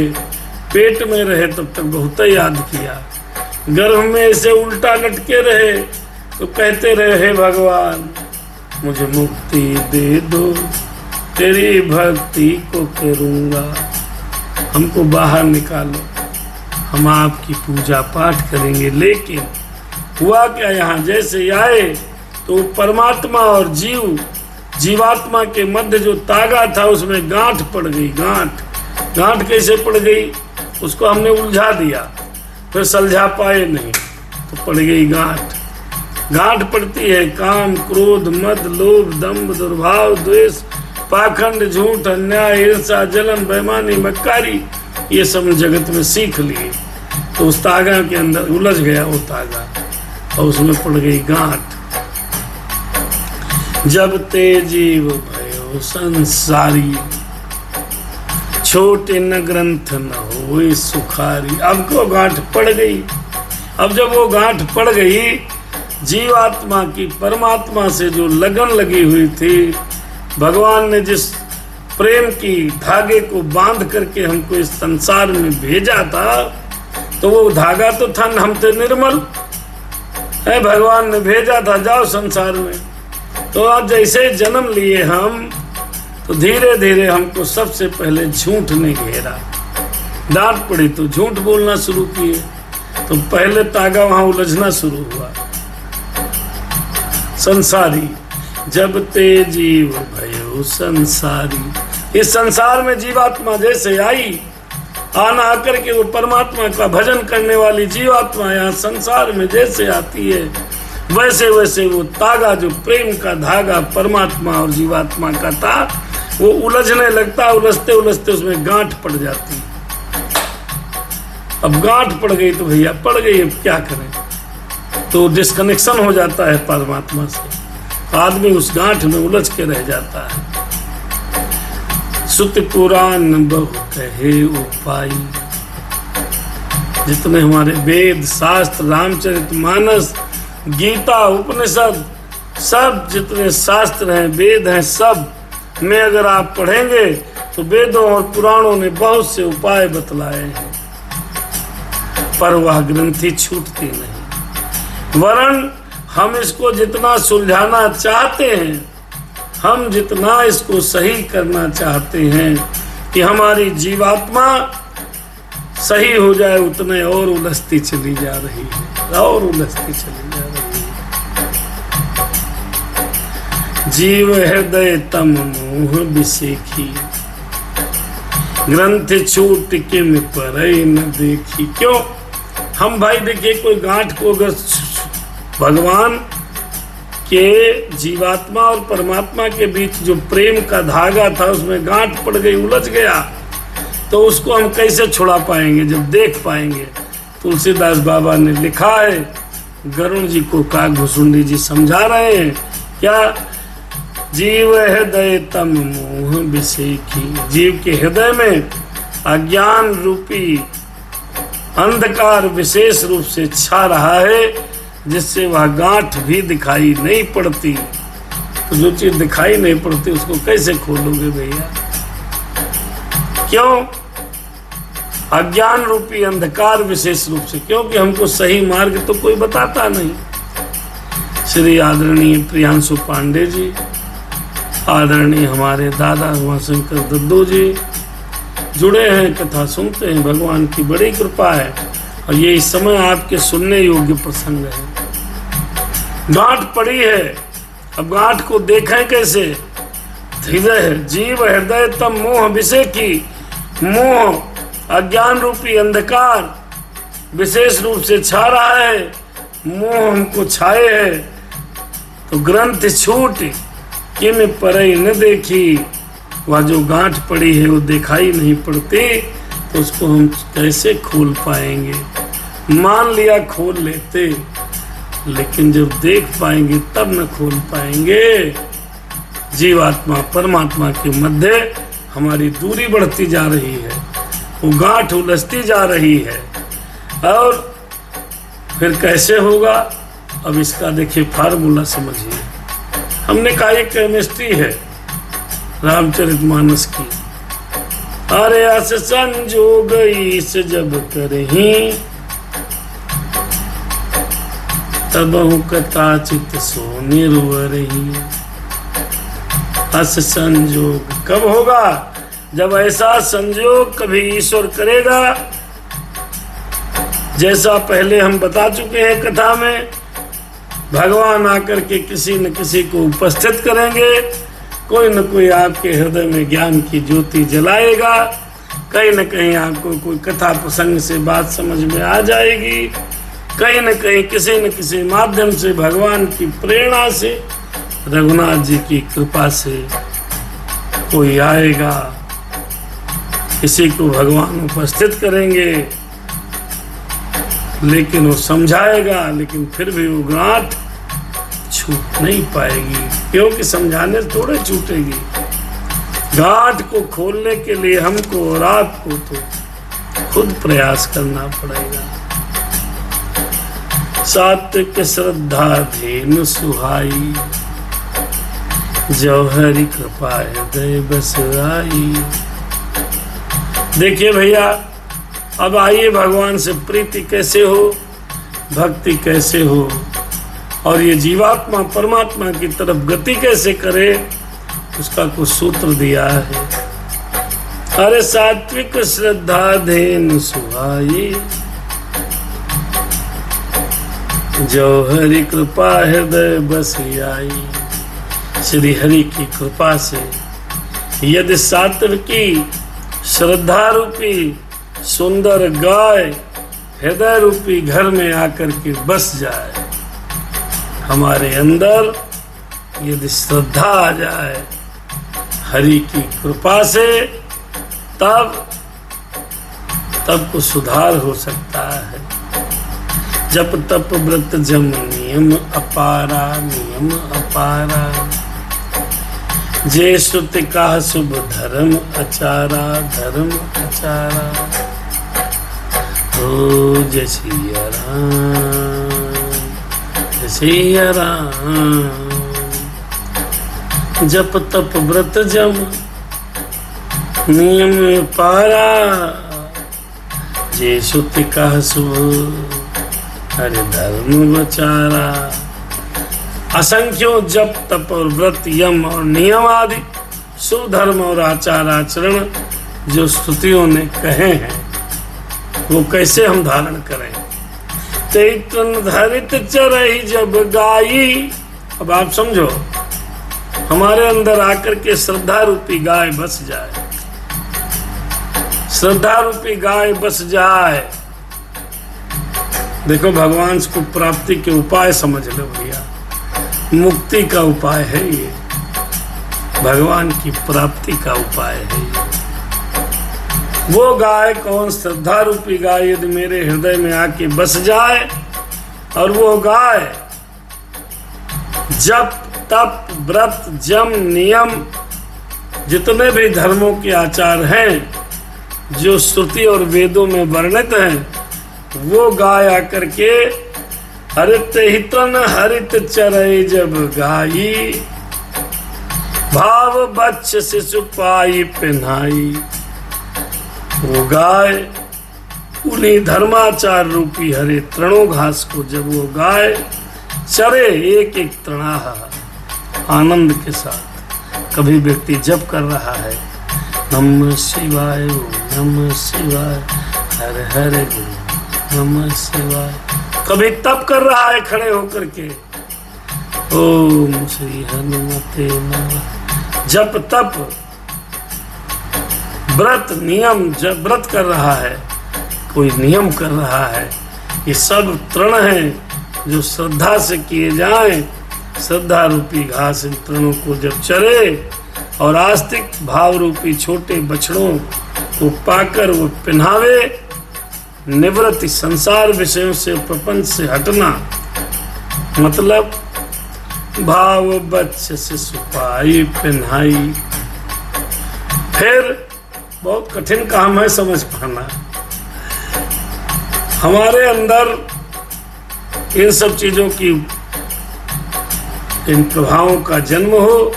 पेट में रहे तब तक बहुत याद किया। गर्भ में ऐसे उल्टा लटके रहे तो कहते रहे, हे भगवान मुझे मुक्ति दे दो, तेरी भक्ति को करूँगा, हमको बाहर निकालो, हम आपकी पूजा पाठ करेंगे। लेकिन हुआ क्या? यहाँ जैसे आए तो परमात्मा और जीवात्मा के मध्य जो तागा था उसमें गांठ पड़ गई। गांठ कैसे पड़ गई? उसको हमने उलझा दिया, फिर सुलझा पाए नहीं तो पड़ गई गांठ पड़ती है। काम, क्रोध, मद, लोभ, दंभ, दुर्भाव, द्वेष, पाखंड, झूठ, अन्याय, ईर्ष्या, जलन, बेईमानी, मक्कारी, ये सब जगत में सीख लिए। तो उस तागा के अंदर उलझ गया वो तागा और उसमें पड़ गई गांठ। जब ते जीव भयो संसारी, छोटे न ग्रंथ न होए सुखारी। अब को गांठ पड़ गई। अब जब वो गांठ पड़ गई, जीवात्मा की परमात्मा से जो लगन लगी हुई थी, भगवान ने जिस प्रेम की धागे को बांध करके हमको इस संसार में भेजा था, तो वो धागा तो था, हम थे निर्मल है, भगवान ने भेजा था जाओ संसार में। तो आज जैसे जन्म लिए हम, तो धीरे धीरे हमको सबसे पहले झूठ ने घेरा। डांट पड़ी तो झूठ बोलना शुरू किए, तो पहले तागा वहां उलझना शुरू हुआ। संसारी जब ते जीव भयो संसारी। इस संसार में जीवात्मा जैसे आई, आना आकर के वो परमात्मा का भजन करने वाली जीवात्मा यहाँ संसार में जैसे आती है, वैसे वैसे वो तागा जो प्रेम का धागा परमात्मा और जीवात्मा का था, वो उलझने लगता। उलझते उलझते उसमें गांठ पड़ जाती। अब गांठ पड़ गई तो भैया पड़ गई, अब क्या करें? तो डिस्कनेक्शन हो जाता है परमात्मा से, आदमी उस गांठ में उलझ के रह जाता है। सुत पुराण बहु कहे उपाय। जितने हमारे वेद, शास्त्र, रामचरितमानस, गीता, उपनिषद, सब जितने शास्त्र हैं, वेद हैं, सब में अगर आप पढ़ेंगे तो वेदों और पुराणों ने बहुत से उपाय बतलाए हैं, पर वह ग्रंथि छूटती नहीं। वरन हम इसको जितना सुलझाना चाहते हैं, हम जितना इसको सही करना चाहते हैं कि हमारी जीवात्मा सही हो जाए, उतने और उलझती चली जा रही है, और उलझती चली जा रही है। जीव हृदय तम मोह बिसेखी, ग्रंथ छूट के में परई न देखी। क्यों? हम भाई देखिए, कोई गांठ को अगर भगवान के जीवात्मा और परमात्मा के बीच जो प्रेम का धागा था उसमें गांठ पड़ गई, उलझ गया, तो उसको हम कैसे छुड़ा पाएंगे? जब देख पाएंगे। तुलसीदास बाबा ने लिखा है, गरुण जी को काकभूषुंडी जी समझा रहे हैं क्या? जीव हृदय तम मोह बिसेखी। जीव के हृदय में अज्ञान रूपी अंधकार विशेष रूप से छा रहा है, जिससे वह गांठ भी दिखाई नहीं पड़ती। तो जो चीज दिखाई नहीं पड़ती उसको कैसे खोलोगे भैया? क्यों? अज्ञान रूपी अंधकार विशेष रूप से, क्योंकि हमको सही मार्ग तो कोई बताता नहीं। श्री आदरणीय प्रियांशु पांडे जी, आदरणीय हमारे दादा उमाशंकर दद्दू जी जुड़े हैं, कथा सुनते हैं। भगवान की बड़ी कृपा है और ये इस समय आपके सुनने योग्य प्रसंग है। गांठ पड़ी है, अब गांठ को देखें कैसे? हृदय जीव हृदय तम मोह विषय की, मोह अज्ञान रूपी अंधकार विशेष रूप से छा रहा है। मोह हमको छाए है तो ग्रंथ छूट किन परई न देखी, वह जो गांठ पड़ी है वो दिखाई नहीं पड़ती, तो उसको हम कैसे खोल पाएंगे? मान लिया खोल लेते, लेकिन जब देख पाएंगे तब न खोल पाएंगे। जीवात्मा परमात्मा के मध्य हमारी दूरी बढ़ती जा रही है, वो गांठ उलझती जा रही है। और फिर कैसे होगा? अब इसका देखिए फार्मूला समझिए। हमने कहा ये केमिस्ट्री है रामचरितमानस की। अरे अस संजोग ईस जब करहीं, तबहु कथाचित सो निर्वरहीं। अस संजोग कब होगा? जब ऐसा संयोग कभी ईश्वर करेगा, जैसा पहले हम बता चुके हैं कथा में, भगवान आकर के किसी न किसी को उपस्थित करेंगे, कोई न कोई आपके हृदय में ज्ञान की ज्योति जलाएगा, कहीं न कहीं आपको कोई कथा प्रसंग से बात समझ में आ जाएगी, कहीं न कहीं किसी न किसी माध्यम से भगवान की प्रेरणा से, रघुनाथ जी की कृपा से कोई आएगा, किसी को भगवान उपस्थित करेंगे, लेकिन वो समझाएगा, लेकिन फिर भी वो गांठ छूट नहीं पाएगी, क्योंकि समझाने से थोड़े छूटेगी। गांठ को खोलने के लिए हमको और आपको तो खुद प्रयास करना पड़ेगा। सात्विक श्रद्धा धेनु सुहाई, जो हरि कृपा हृदय बस आई। देखिए भैया, अब आइए भगवान से प्रीति कैसे हो, भक्ति कैसे हो, और ये जीवात्मा परमात्मा की तरफ गति कैसे करे, उसका कुछ सूत्र दिया है। अरे सात्विक श्रद्धा धेनु सुहाई, जो हरि कृपा हृदय बस आई। श्री हरि की कृपा से यदि सात्विकी श्रद्धा रूपी सुंदर गाय हृदय रूपी घर में आकर के बस जाए, हमारे अंदर यदि श्रद्धा आ जाए हरि की कृपा से, तब कुछ सुधार हो सकता है। जप तप व्रत जम नियम अपारा, नियम अपारा, जे श्रुति का शुभ धर्म अचारा, धर्म अचारा। ओ जय सिया राम, जय सिया राम। जप तप व्रत जम नियम पारा, जे श्रुति का शुभ हरे धर्म बचारा। असंख्यों जप तप और व्रत यम और नियम आदि शुभ धर्म और आचार आचरण जो स्तुतियों ने कहे हैं, वो कैसे हम धारण करें? चैतन धरित चरही जब गाई। अब आप समझो, हमारे अंदर आकर के श्रद्धा रूपी गाय बस जाए, श्रद्धा रूपी गाय बस जाए। देखो, भगवान को प्राप्ति के उपाय समझ लो भैया, मुक्ति का उपाय है ये, भगवान की प्राप्ति का उपाय है ये। वो गाय कौन? श्रद्धा रूपी गाय यदि मेरे हृदय में आके बस जाए, और वो गाय जप तप व्रत जम नियम जितने भी धर्मों के आचार हैं जो श्रुति और वेदों में वर्णित है, वो गाय आकर के हरित हितन हरित चरई जब गाई, भाव बच्च शिशु पाई पिन्हाई। वो गाय उन्हीं धर्माचार रूपी हरे तृणों घास को जब वो गाय चरे एक एक तृणाहा आनंद के साथ, कभी व्यक्ति जप कर रहा है नमः शिवाय नमः शिवाय हर हर नमः शिवाय, कभी तप कर रहा है खड़े होकर के ओम श्री हनुमते नमः, जप तप व्रत नियम, जब व्रत कर रहा है, कोई नियम कर रहा है, ये सब तृण हैं जो श्रद्धा से किए जाएं। श्रद्धा रूपी घास इन तृणों को जब चरे और आस्तिक भाव रूपी छोटे बछड़ों को पाकर वो पहनावे, निवृत्ति संसार विषयों से प्रपंच से हटना, मतलब भाव बच्च से सुपाई पहनाई। फिर बहुत कठिन काम है समझ पाना, हमारे अंदर इन सब चीजों की, इन प्रभावों का जन्म हो,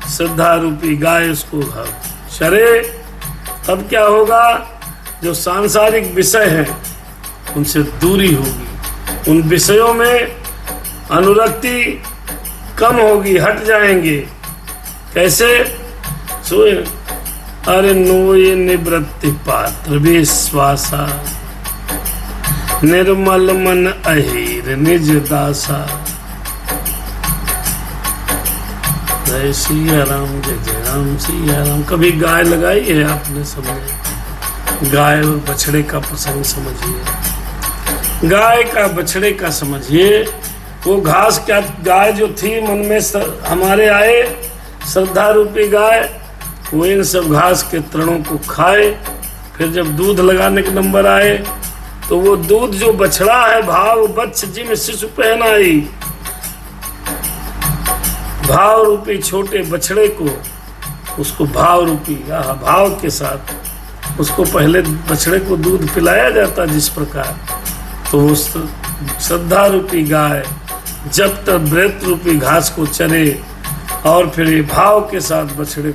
श्रद्धा रूपी गाय उसको चरे, तब क्या होगा, जो सांसारिक विषय हैं उनसे दूरी होगी, उन विषयों में अनुरक्ति कम होगी, हट जाएंगे। कैसे? सोए अरे नोये निवृत्ति पात्र विश्वासा, निर्मल मन अहीर निज दासा। जय सिया राम, जय जय राम सिया राम। कभी गाय लगाई है आपने? समझे, गाय और बछड़े का प्रसंग समझिए, गाय का बछड़े का समझिए। वो घास क्या, गाय जो थी मन में हमारे आए, श्रद्धा रूपी गाय, वो इन सब घास के तृणों को खाए। फिर जब दूध लगाने के नंबर आए तो वो दूध जो बछड़ा है, भाव बच्च जिम शिशु पहनाई, भाव रूपी छोटे बछड़े को, उसको भाव रूपी भाव के साथ उसको पहले बछड़े को दूध पिलाया जाता जिस प्रकार, तो वो श्रद्धा रूपी गाय जब तक व्रत रूपी घास को चरे और फिर ये भाव के साथ बछड़े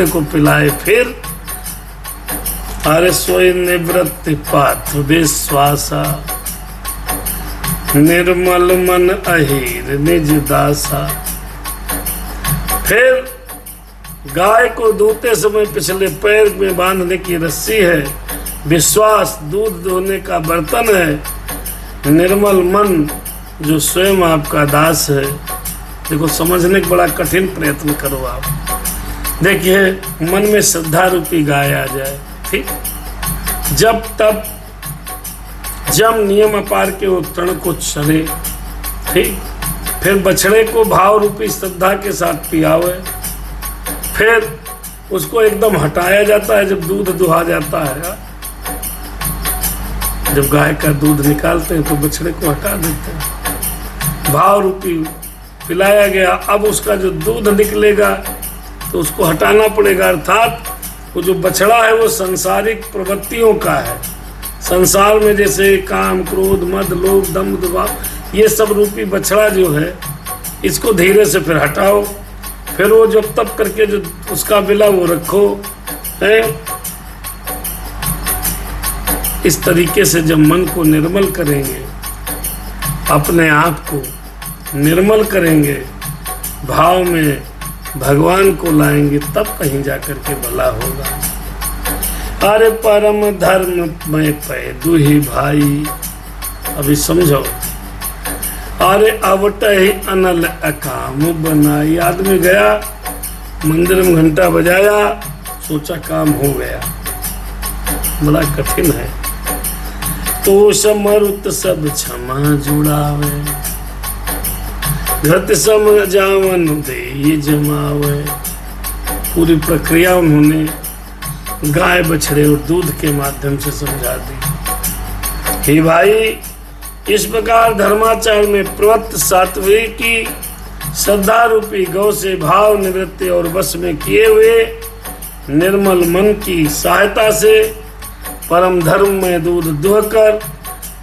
को पिलाए। फिर अरे सोई निवृत्ति पात्र विश्वासा, निर्मल मन अहीर निज दासा। फिर गाय को दूते समय पिछले पैर में बांधने की रस्सी है, विश्वास दूध दोहने का बर्तन है, निर्मल मन जो स्वयं आपका दास है। देखो, समझने का बड़ा कठिन प्रयत्न करो आप। देखिए, मन में श्रद्धा रूपी गाय आ जाए, ठीक, जब तब जब नियम अपार के वो तृण को चले, ठीक, फिर बछड़े को भाव रूपी श्रद्धा के साथ पियावे, फिर उसको एकदम हटाया जाता है जब दूध दुहा जाता है। जब गाय का दूध निकालते हैं तो बछड़े को हटा देते हैं, भाव रूपी पिलाया गया। अब उसका जो दूध निकलेगा तो उसको हटाना पड़ेगा, अर्थात वो जो बछड़ा है वो सांसारिक प्रवृत्तियों का है। संसार में जैसे काम, क्रोध, मद, लोभ, दम्भ, दबाव, ये सब रूपी बछड़ा जो है, इसको धीरे से फिर हटाओ। फिर वो जब तब करके जो उसका बिला वो रखो है। इस तरीके से जब मन को निर्मल करेंगे, अपने आप को निर्मल करेंगे, भाव में भगवान को लाएंगे, तब कहीं जाकर के भला होगा। अरे परम धर्म में पे दुही भाई, अभी समझो। अरे अवट ही अनल अकाम बनाई। आदमी गया मंदिर में, घंटा बजाया, सोचा काम हो गया, बड़ा कठिन है। तो समरुत सब क्षमा जुड़ावे, घृत सम जावन दे जमावे। पूरी प्रक्रिया उन्होंने गाय, बछड़े और दूध के माध्यम से समझा दी। हे भाई, इस प्रकार धर्माचार में प्रवृत्त सात्विकी श्रद्धा रूपी गौ से भाव निवृत्ति और वश में किए हुए निर्मल मन की सहायता से परम धर्म में दूध दुहकर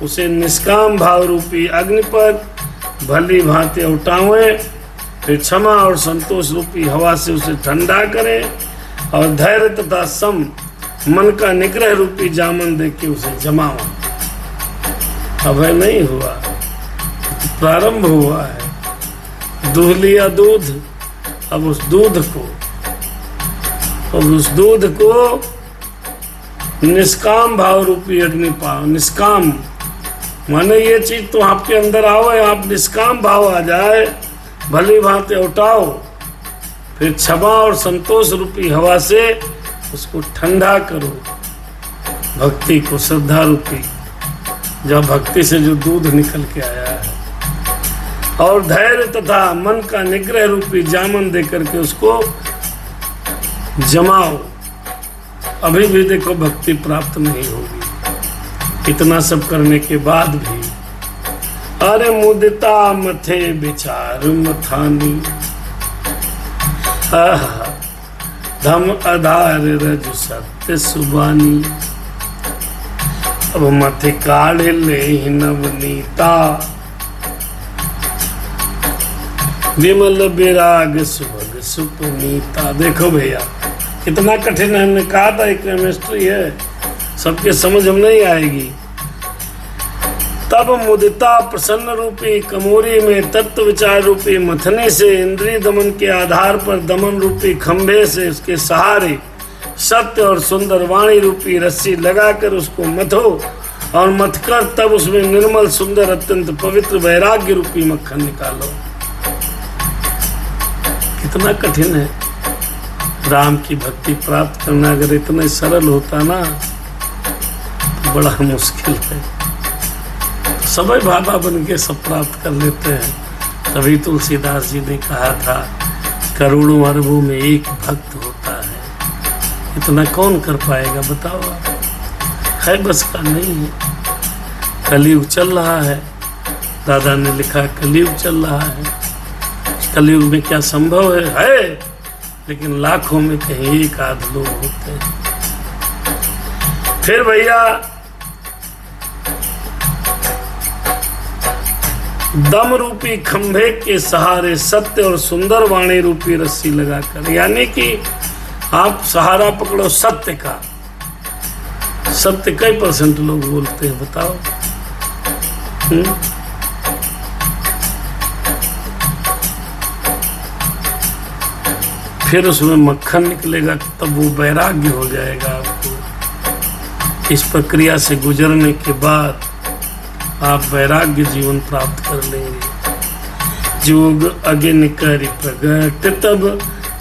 उसे निष्काम भाव रूपी अग्नि पर भली भांति उठावें, फिर क्षमा और संतोष रूपी हवा से उसे ठंडा करें और धैर्य तथा सम मन का निग्रह रूपी जामन देके उसे जमाओ। अभय नहीं हुआ, प्रारंभ हुआ है। दूह लिया दूध, अब उस दूध को निष्काम भाव रूपी अग्नि पाओ। निष्काम माने ये चीज तो आपके अंदर आवे, आप निष्काम भाव आ जाए, भली भांति उठाओ, फिर क्षमा और संतोष रूपी हवा से उसको ठंडा करो। भक्ति को, श्रद्धा रूपी, जब भक्ति से जो दूध निकल के आया है, और धैर्य तथा मन का निग्रह रूपी जामन देकर के उसको जमाओ। अभी भी देखो भक्ति प्राप्त नहीं होगी, इतना सब करने के बाद भी। अरे मुदिता मथे विचार मथानी, धम आधार रज सत्य सुबानी। अब मथे काढ़े ले नवनीता, विमल विराग सुभग सुपनीता। देखो भैया कितना कठिन है, हमने कहा था एक केमिस्ट्री है, सबके समझ हम नहीं आएगी। तब मुदिता प्रसन्न रूपी कमोरी में तत्व विचार रूपी मथने से इंद्रिय दमन के आधार पर दमन रूपी खंभे से उसके सहारे सत्य और सुंदर वाणी रूपी रस्सी लगाकर उसको मथो, और मथकर तब उसमें निर्मल सुंदर अत्यंत पवित्र वैराग्य रूपी मक्खन निकालो। कितना कठिन है राम की भक्ति प्राप्त करना। अगर इतना सरल होता ना तो बड़ा मुश्किल है। सभी बाबा बन के सब प्राप्त कर लेते हैं। तभी तुलसीदास जी ने कहा था करोड़ों अरबों में एक भक्त होता है। इतना कौन कर पाएगा बताओ आप? है बस का नहीं है। कलयुग चल रहा है, दादा ने लिखा कलयुग चल रहा है। कलयुग में क्या संभव है, लेकिन लाखों में कहीं एक आध लोग होते हैं। फिर भैया दम रूपी खंभे के सहारे सत्य और सुंदर वाणी रूपी रस्सी लगाकर, यानी कि आप सहारा पकड़ो सत्य का। सत्य कई % लोग बोलते हैं बताओ? फिर उसमें मक्खन निकलेगा, तब वो वैराग्य हो जाएगा आपको। इस प्रक्रिया से गुजरने के बाद आप वैराग्य जीवन प्राप्त कर लेंगे। जोग अग्नि कर प्रगट तब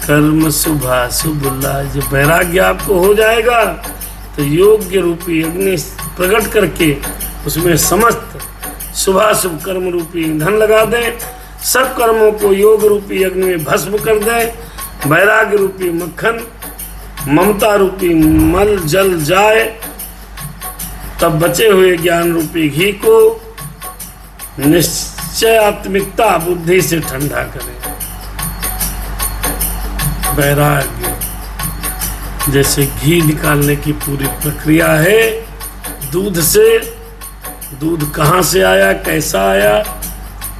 कर्म शुभा शुभ लाज। वैराग्य आपको हो जाएगा तो योग्य रूपी अग्नि प्रकट करके उसमें समस्त शुभाशुभ कर्म रूपी ईंधन लगा दें। सब कर्मों को योग रूपी अग्नि में भस्म कर दें। वैराग्य रूपी मक्खन, ममता रूपी मल जल जाए, तब बचे हुए ज्ञान रूपी घी को निश्चयात्मिकता बुद्धि से ठंडा करें। वैराग्य जैसे घी निकालने की पूरी प्रक्रिया है दूध से। दूध कहाँ से आया, कैसा आया,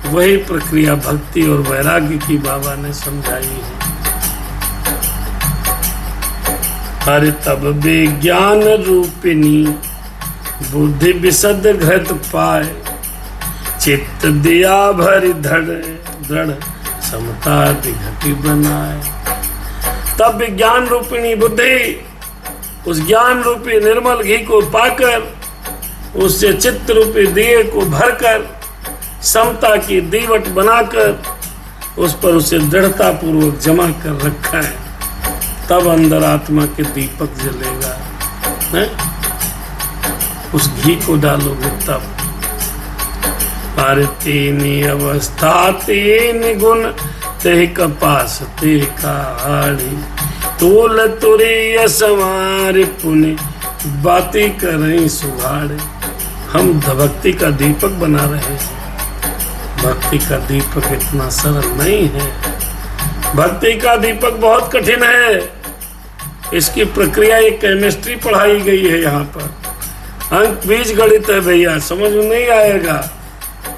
वही प्रक्रिया भक्ति और वैराग्य की बाबा ने समझाई है। हरि तब विज्ञान रूपिणी बुद्धि विशद घृत पाए। चित्त दिया भरि दृढ़ समता दिघटी बनाए। तब विज्ञान रूपिणी बुद्धि उस ज्ञान रूपी निर्मल घी को पाकर उससे चित्त रूपी दिए को भरकर समता की दीवट बनाकर उस पर उसे दृढ़ता पूर्वक जमा कर रखा है। तब अंदर आत्मा के दीपक जलेगा। है? उस घी को डालोगे तब। तीन अवस्था तीन गुण ते कपास ते काढ़ी। तोल तुरी समार पुण्य बाती करें सुहाड़े। हम भक्ति का दीपक बना रहे हैं। भक्ति का दीपक इतना सरल नहीं है। भक्ति का दीपक बहुत कठिन है। इसकी प्रक्रिया, ये केमिस्ट्री पढ़ाई गई है यहाँ पर। अंक बीज गणित है भैया, समझ में नहीं आएगा,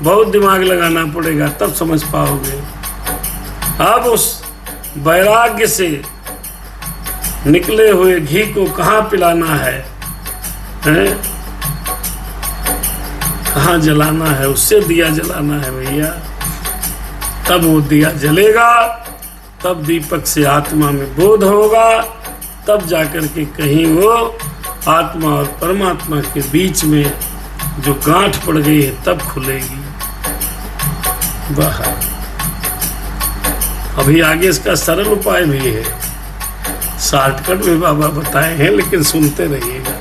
बहुत दिमाग लगाना पड़ेगा तब समझ पाओगे। अब उस वैराग्य से निकले हुए घी को कहाँ पिलाना है, कहाँ जलाना है, उससे दिया जलाना है भैया। तब वो दिया जलेगा, तब दीपक से आत्मा में बोध होगा, तब जाकर के कहीं वो आत्मा और परमात्मा के बीच में जो गांठ पड़ गई है तब खुलेगी बाहर। अभी आगे इसका सरल उपाय भी है, शॉर्टकट भी बाबा बताए हैं, लेकिन सुनते रहिएगा।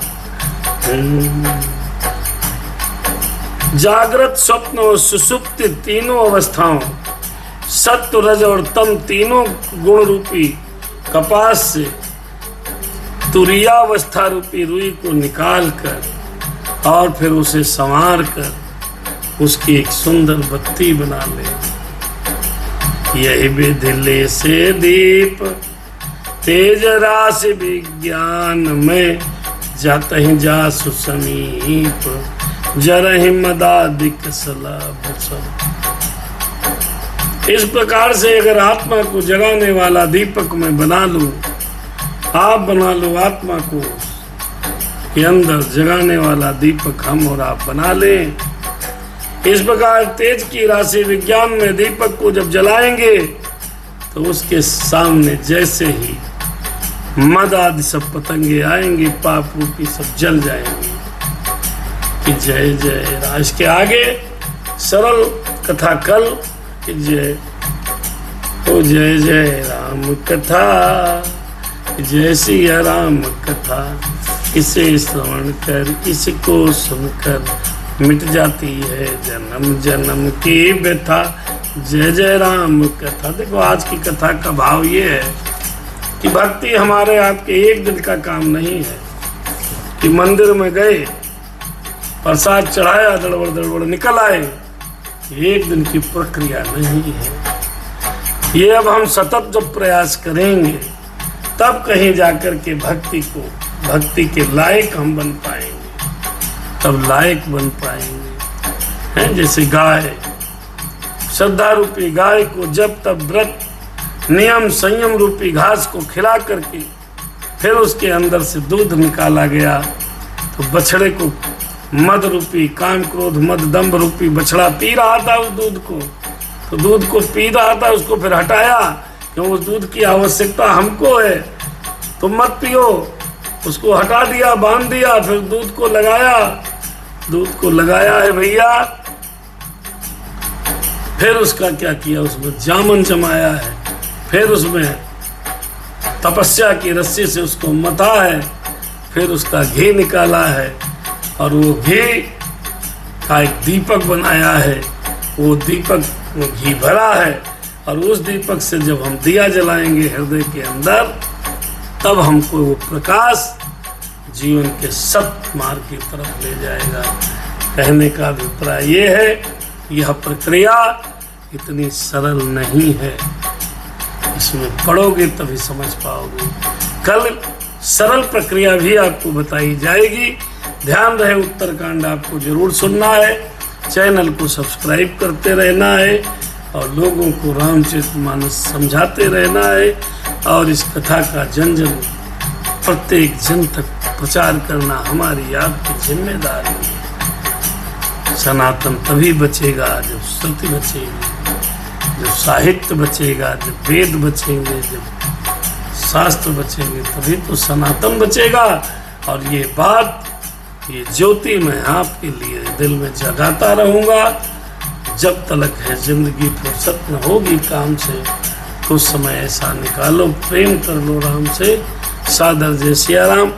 जागृत, स्वप्न और सुषुप्ति तीनों अवस्थाओं, सत्व, रज और तम तीनों गुण रूपी कपास से तुरीयावस्था रूपी रुई को निकाल कर और फिर उसे संवार कर उसकी एक सुंदर बत्ती बना ले। यही विधि से दीप तेज राशि विज्ञान में जातहि जासु समीप, जरहि मदादिक सलाभ सब। इस प्रकार से अगर आत्मा को जगाने वाला दीपक मैं बना लूं, आप बना लो आत्मा को के अंदर जगाने वाला दीपक हम और आप बना लें। इस प्रकार तेज की राशि विज्ञान में दीपक को जब जलाएंगे तो उसके सामने जैसे ही मद आदि सब पतंगे आएंगे, पाप रूपी सब जल जाएंगे। कि जय जय राम। इसके आगे सरल कथा कल कि जय हो, जय जय राम कथा, जय सिया राम कथा, इसे श्रवण कर इसको सुनकर मिट जाती है जन्म जन्म की व्यथा। जय जय राम कथा। देखो आज की कथा का भाव ये है कि भक्ति हमारे आपके एक दिन का काम नहीं है कि मंदिर में गए, प्रसाद चढ़ाया, दड़बड़ दड़बड़ निकल आए। एक दिन की प्रक्रिया नहीं है ये। अब हम सतत जब प्रयास करेंगे तब कहीं जाकर के भक्ति के लायक हम बन पाएंगे, तब लायक बन पाएंगे। हैं जैसे गाय, श्रद्धा रूपी गाय को जब तब व्रत नियम संयम रूपी घास को खिला करके फिर उसके अंदर से दूध निकाला गया, तो बछड़े को मद रूपी काम क्रोध मद दंभ रूपी बछड़ा पी रहा था उस दूध को, तो दूध को पी रहा था, उसको फिर हटाया क्यों, उस दूध की आवश्यकता हमको है तो मत पियो। उसको हटा दिया, बांध दिया, फिर दूध को लगाया है भैया। फिर उसका क्या किया, उसमें जामन जमाया है, फिर उसमें तपस्या की रस्सी से उसको मथा है, फिर उसका घी निकाला है और वो घी का एक दीपक बनाया है, वो दीपक में घी भरा है और उस दीपक से जब हम दिया जलाएंगे हृदय के अंदर, तब हमको वो प्रकाश जीवन के सत्य मार्ग की तरफ ले जाएगा। कहने का अभिप्राय ये है, यह प्रक्रिया इतनी सरल नहीं है, इसमें पढ़ोगे तभी समझ पाओगे। कल सरल प्रक्रिया भी आपको बताई जाएगी। ध्यान रहे उत्तरकांड आपको जरूर सुनना है, चैनल को सब्सक्राइब करते रहना है और लोगों को रामचरितमानस समझाते रहना है और इस कथा का जन जन प्रत्येक जन तक प्रचार करना हमारी आपकी जिम्मेदारी है। सनातन तभी बचेगा जब श्रुति बचेगी, जब साहित्य बचेगा, जब वेद बचेंगे, जब शास्त्र बचेंगे, तभी तो सनातन बचेगा। और ये बात, ये ज्योति मैं आपके लिए दिल में जगाता रहूंगा जब तक है जिंदगी। फुर्सत न होगी काम से, कुछ समय ऐसा निकालो, प्रेम कर लो राम से। सादर जय सिया राम।